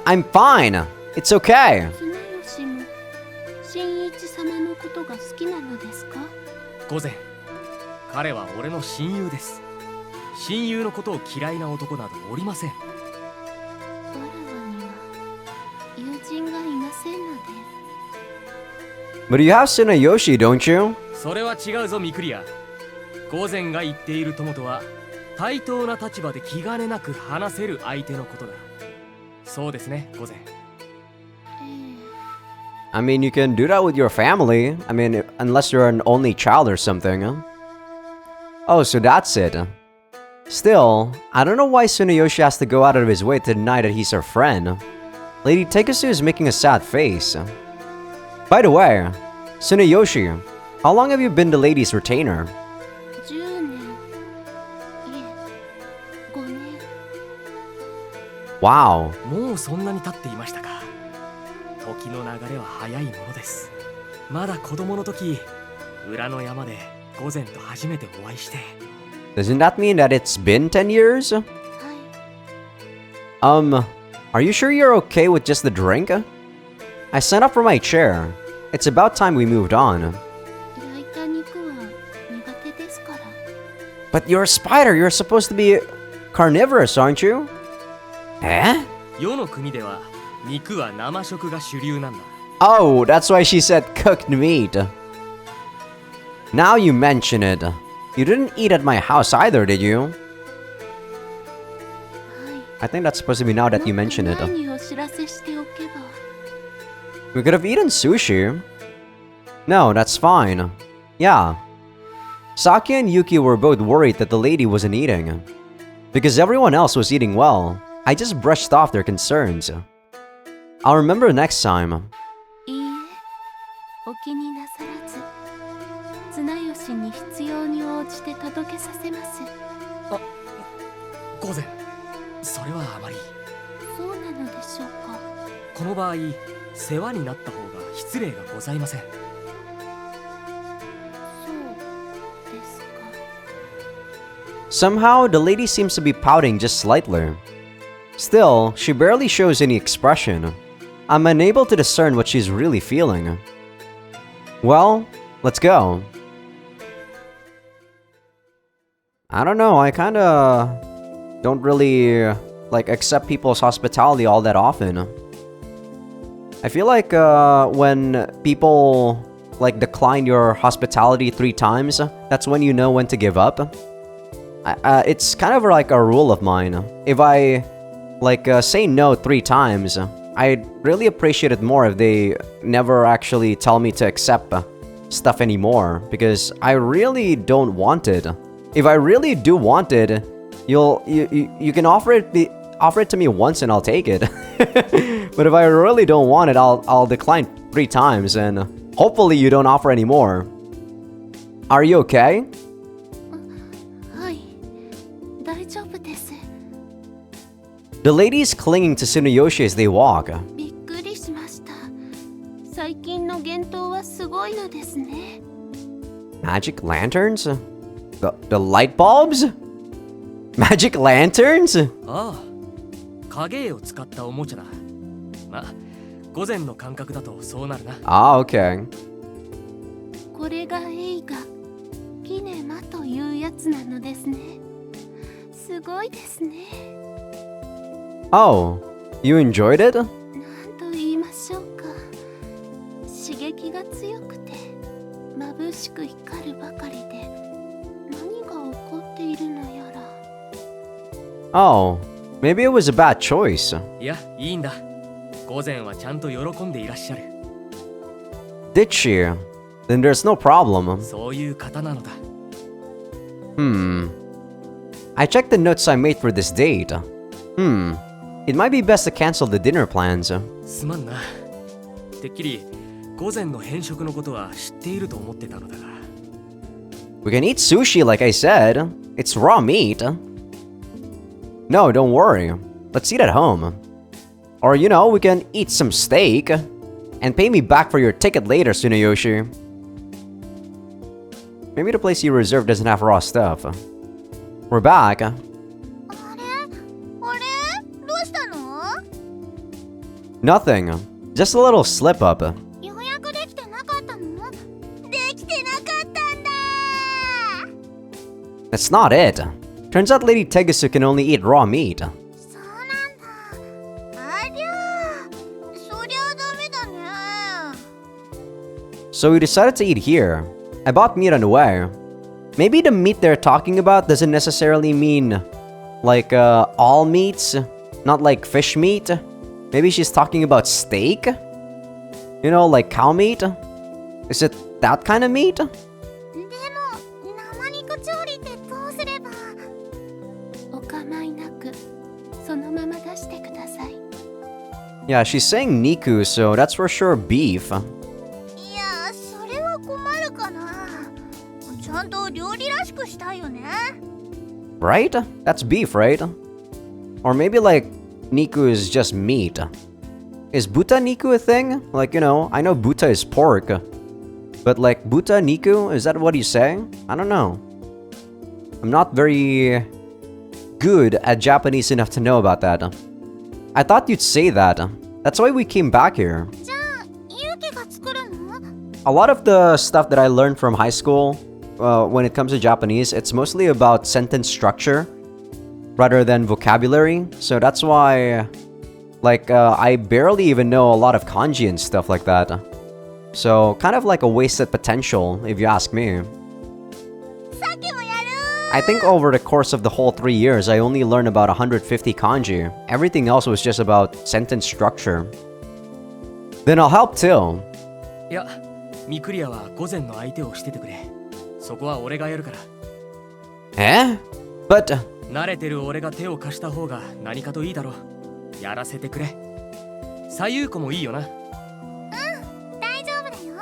I'm fine. It's okay. 綱吉も新一様のことが好きなのですか？午前、彼は俺の親友です。親友のことを嫌いな男などおりません。わらわには友人がいませんので。But you have Tsunayoshi, don't you? それは違うぞミクリア。午前が言っている友とは対等な立場で気兼ねなく話せる相手のことだ。そうですね、午前。I mean, you can do that with your family. I mean, unless you're an only child or something. Oh, so that's it. Still, I don't know why Tsunayoshi has to go out of his way to deny that he's her friend. Lady Tegasu is making a sad face. By the way, Tsunayoshi, how long have you been the lady's retainer? 10年。いえ、5年。 Wow. もうそんなに経っていましたか。時の流れは早いものです。まだ子供の時、裏の山で午前と初めてお会いして。Doesn't that mean that it's been 10 years? はい。 Are you sure you're okay with just the drink? I signed up for my chair. It's about time we moved on. 焼いた肉は苦手ですから。 But you're a spider. You're supposed to be carnivorous, aren't you? Eh? 世の国では肉は生食が主流なんだ。 Oh, that's why she said cooked meat. Now you mention it. You didn't eat at my house either, did you? はい。 I think that's supposed to be now that you mention it. もっと前にお知らせしておけば。 We could have eaten sushi. No, that's fine. Yeah. Saki and Yuki were both worried that the lady wasn't eating. Because everyone else was eating well, I just brushed off their concerns. I'll remember next time. いいえ、お気になさらず、綱吉に必要に応じて届けさせます。午前、それはあまり。そうなのでしょうか。この場合、世話になった方が失礼がございません。そうですか。 Somehow, the lady seems to be pouting just slightly. Still, she barely shows any expression. I'm unable to discern what she's really feeling. Well, let's go. I don't know, I kinda don't really, accept people's hospitality all that often. I feel like, when people, decline your hospitality 3 times, that's when you know when to give up. It's kind of like a rule of mine. If I, say no 3 times, I'd really appreciate it more if they never actually tell me to accept stuff anymore, because I really don't want it. If I really do want it, you can offer it to me once and I'll take it. But if I really don't want it, I'll decline 3 times, and hopefully you don't offer anymore. Are you okay? はい、大丈夫です。 The lady is clinging to Tsunayoshi as they walk. びっくりしました。最近の言動はすごいのですね。 Magic lanterns? The light bulbs? Magic lanterns? ああ、影絵を使ったおもちゃだ。まあ、午前の感覚だとそうなるな。Ah, okay. これが映画キネマというやつなのですね。すごいですね。 Oh, you enjoyed it? なんと言いましょうか。刺激が強くて眩しく光るばかりで、何が起こっているのやら。 Oh, maybe it was a bad choice. いや、いいんだ。午前はちゃんと喜んでいらっしゃる。 Did she? Then there's no problem. そういう方なのだ。I checked the notes I made for this date. It might be best to cancel the dinner plans. すまんな。てっきり午前の変色のことは知っていると思ってたのだが。 We can eat sushi like I said. It's raw meat. No, don't worry. Let's eat at home. Or, we can eat some steak. And pay me back for your ticket later, Tsunayoshi. Maybe the place you reserved doesn't have raw stuff. We're back. あれどうしたの？ Nothing. Just a little slip up. 予約できてなかったの？できてなかったんだ。 That's not it. Turns out Lady Tegasu can only eat raw meat. そうなんだ。ありゃ、そりゃダメだね。So we decided to eat here. I bought meat on the way. Maybe the meat they're talking about doesn't necessarily mean like all meats, not like fish meat. Maybe she's talking about steak? You know, like cow meat? Is it that kind of meat? でも生肉調理ってどうすれば。お構いなくそのまま出してください。 Yeah, she's saying Niku, so that's for sure beef. いや、それは困るかな。ちゃんと料理らしくしたいよね。 Right? That's beef, right? Or maybe like Niku is just meat. Is Buta Niku a thing? Like, you know, I know Buta is pork. But like Buta Niku, is that what he's saying? I don't know. I'm not very good at Japanese enough to know about that. I thought you'd say that. That's why we came back here. じゃあ、ユウキが作るの？ A lot of the stuff that I learned from high school, when it comes to Japanese, it's mostly about sentence structure rather than vocabulary. So that's why, like, I barely even know a lot of kanji and stuff like that. So, kind of like a wasted potential, if you ask me. さっきもやる。 I think over the course of the whole 3 years, I only learned about 150 kanji. Everything else was just about sentence structure. Then I'll help too. いや、ミクリアは午前の相手をしててくれ。そこは俺がやるから。Eh? But... 慣れてる俺が手を貸した方が何かといいだろう。やらせてくれ。左右子もいいよな。大丈夫だよ。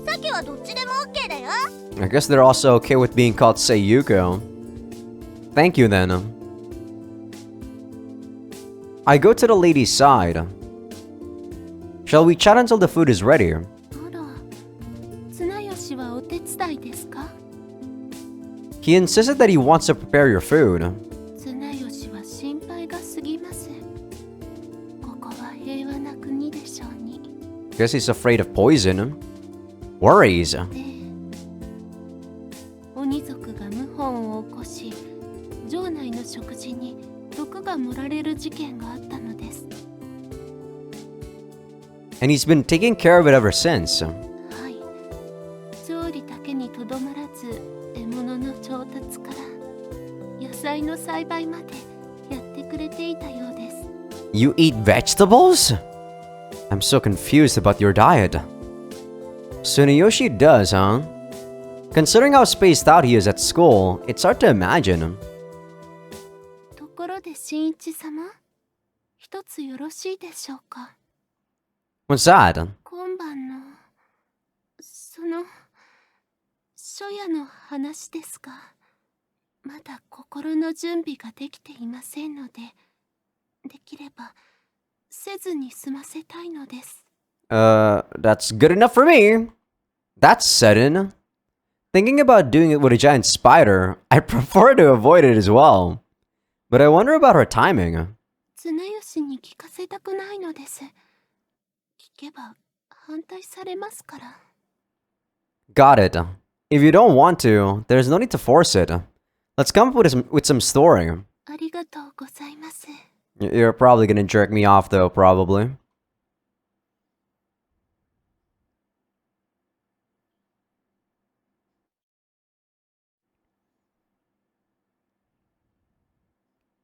さっきはどっちでも OK だよ。 I guess they're also okay with being called Seiyuko. Thank you then. I go to the lady's side. Shall we chat until the food is ready? あら、綱吉はお手伝いですか？ He insisted that he wants to prepare your food. 綱吉は心配が過ぎます。ここは平和な国でしょうに。 Guess he's afraid of poison. Worries. で、鬼族が謀反を起こし、城内の食事に毒が盛られる事件があったのです。 And he's been taking care of it ever since. はい。調理だけにとどまらず、獲物の調達から野菜の栽培までやってくれていたようです。 You eat vegetables? I'm so confused about your diet. Tsuneyoshi does, huh? Considering how spaced out he is at school, it's hard to imagine. ところで新一様、一つよろしいでしょうか。 What's that? 今晩のその初夜の話ですが、まだ心の準備ができていませんので、できればせずに済ませたいのです。 That's good enough for me. That's sudden. Thinking about doing it with a giant spider, I prefer to avoid it as well. But I wonder about her timing. 綱吉に聞かせたくないのです。聞けば反対されますから。 Got it. If you don't want to, there's no need to force it. Let's come up with some story. ありがとうございます。 You're probably gonna jerk me off though, probably.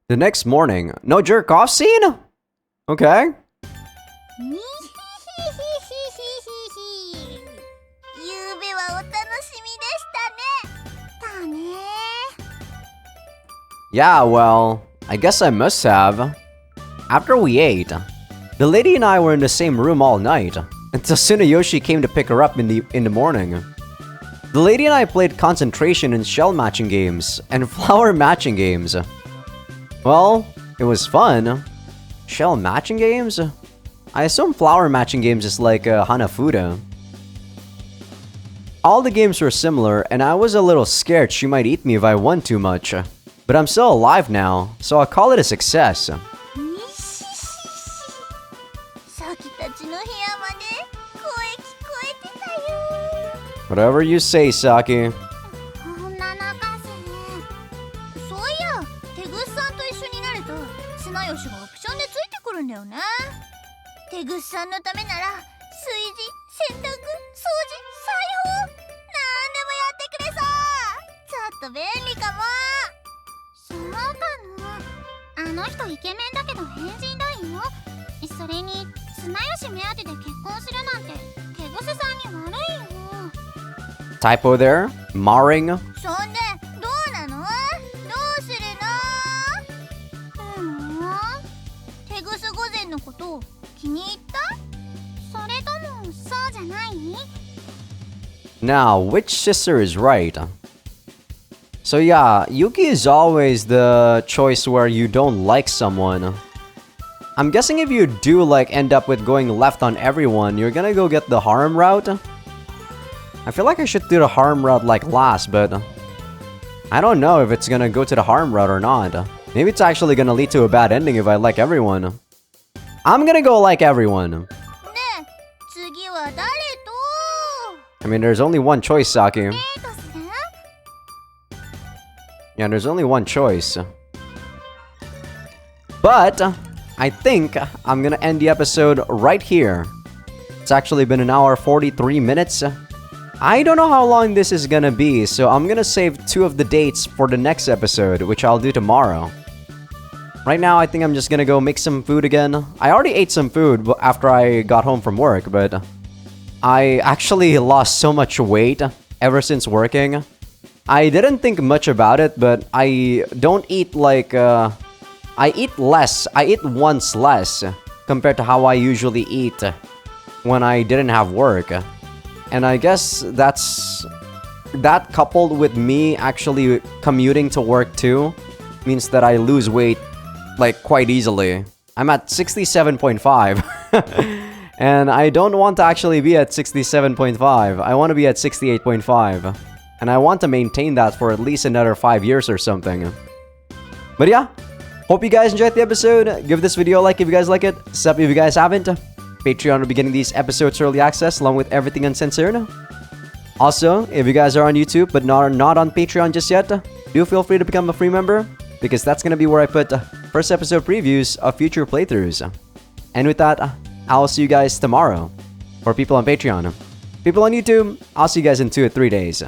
The next morning, no jerk off scene? Okay. にひひひひひひ。ゆうべはお楽しみでしたね。だね。 Yeah, well, I guess I must have. After we ate, the lady and I were in the same room all night until Tsuneyoshi came to pick her up in the morning. The lady and I played concentration and shell matching games and flower matching games. Well, it was fun. Shell matching games? I assume flower matching games is like Hanafuda. All the games were similar, and I was a little scared she might eat me if I won too much. But I'm still alive now, so I'll call it a success. にひひひ。さきたちの部屋まで声聞こえてたよ。 Whatever you say, Saki. こんな泣かせね。そういや、テグスさんと一緒になると綱吉がオプションでついてくるんだよね。テグスさんのためなら炊事、洗濯、掃除と便利かも。そうかな。あの人イケメンだけど変人だよ。それに綱吉目当てで結婚するなんて手癖さんに悪いよ。 Typo there. Marring. そんでどうなの？どうするの？手ぐす御前のこと気に入った？それともそうじゃない？ Now, which sister is right? So yeah, Yuki is always the choice where you don't like someone. I'm guessing if you do like end up with going left on everyone, you're gonna go get the harem route. I feel like I should do the harem route like last, but I don't know if it's gonna go to the harem route or not. Maybe it's actually gonna lead to a bad ending if I like everyone. I'm gonna go like everyone. ねえ、次は誰と？ I mean, there's only one choice, Saki. デートする？ Yeah, there's only one choice. But I think I'm gonna end the episode right here. It's actually been an hour 43 minutes. I don't know how long this is gonna be, so I'm gonna save 2 of the dates for the next episode, which I'll do tomorrow. Right now, I think I'm just gonna go make some food again. I already ate some food after I got home from work, but I actually lost so much weight ever since working. I didn't think much about it, but I don't eat like, I eat less. I eat once less compared to how I usually eat when I didn't have work. And I guess that coupled with me actually commuting to work too means that I lose weight like quite easily. I'm at 67.5 and I don't want to actually be at 67.5. I want to be at 68.5 and I want to maintain that for at least another 5 years or something. But yeah, hope you guys enjoyed the episode. Give this video a like if you guys like it. Sub if you guys haven't. Patreon will be getting these episodes early access along with everything uncensored. Also, if you guys are on YouTube but not on Patreon just yet, do feel free to become a free member because that's gonna be where I put first episode previews of future playthroughs. And with that, I'll see you guys tomorrow. For people on Patreon. People on YouTube, I'll see you guys in 2 or 3 days.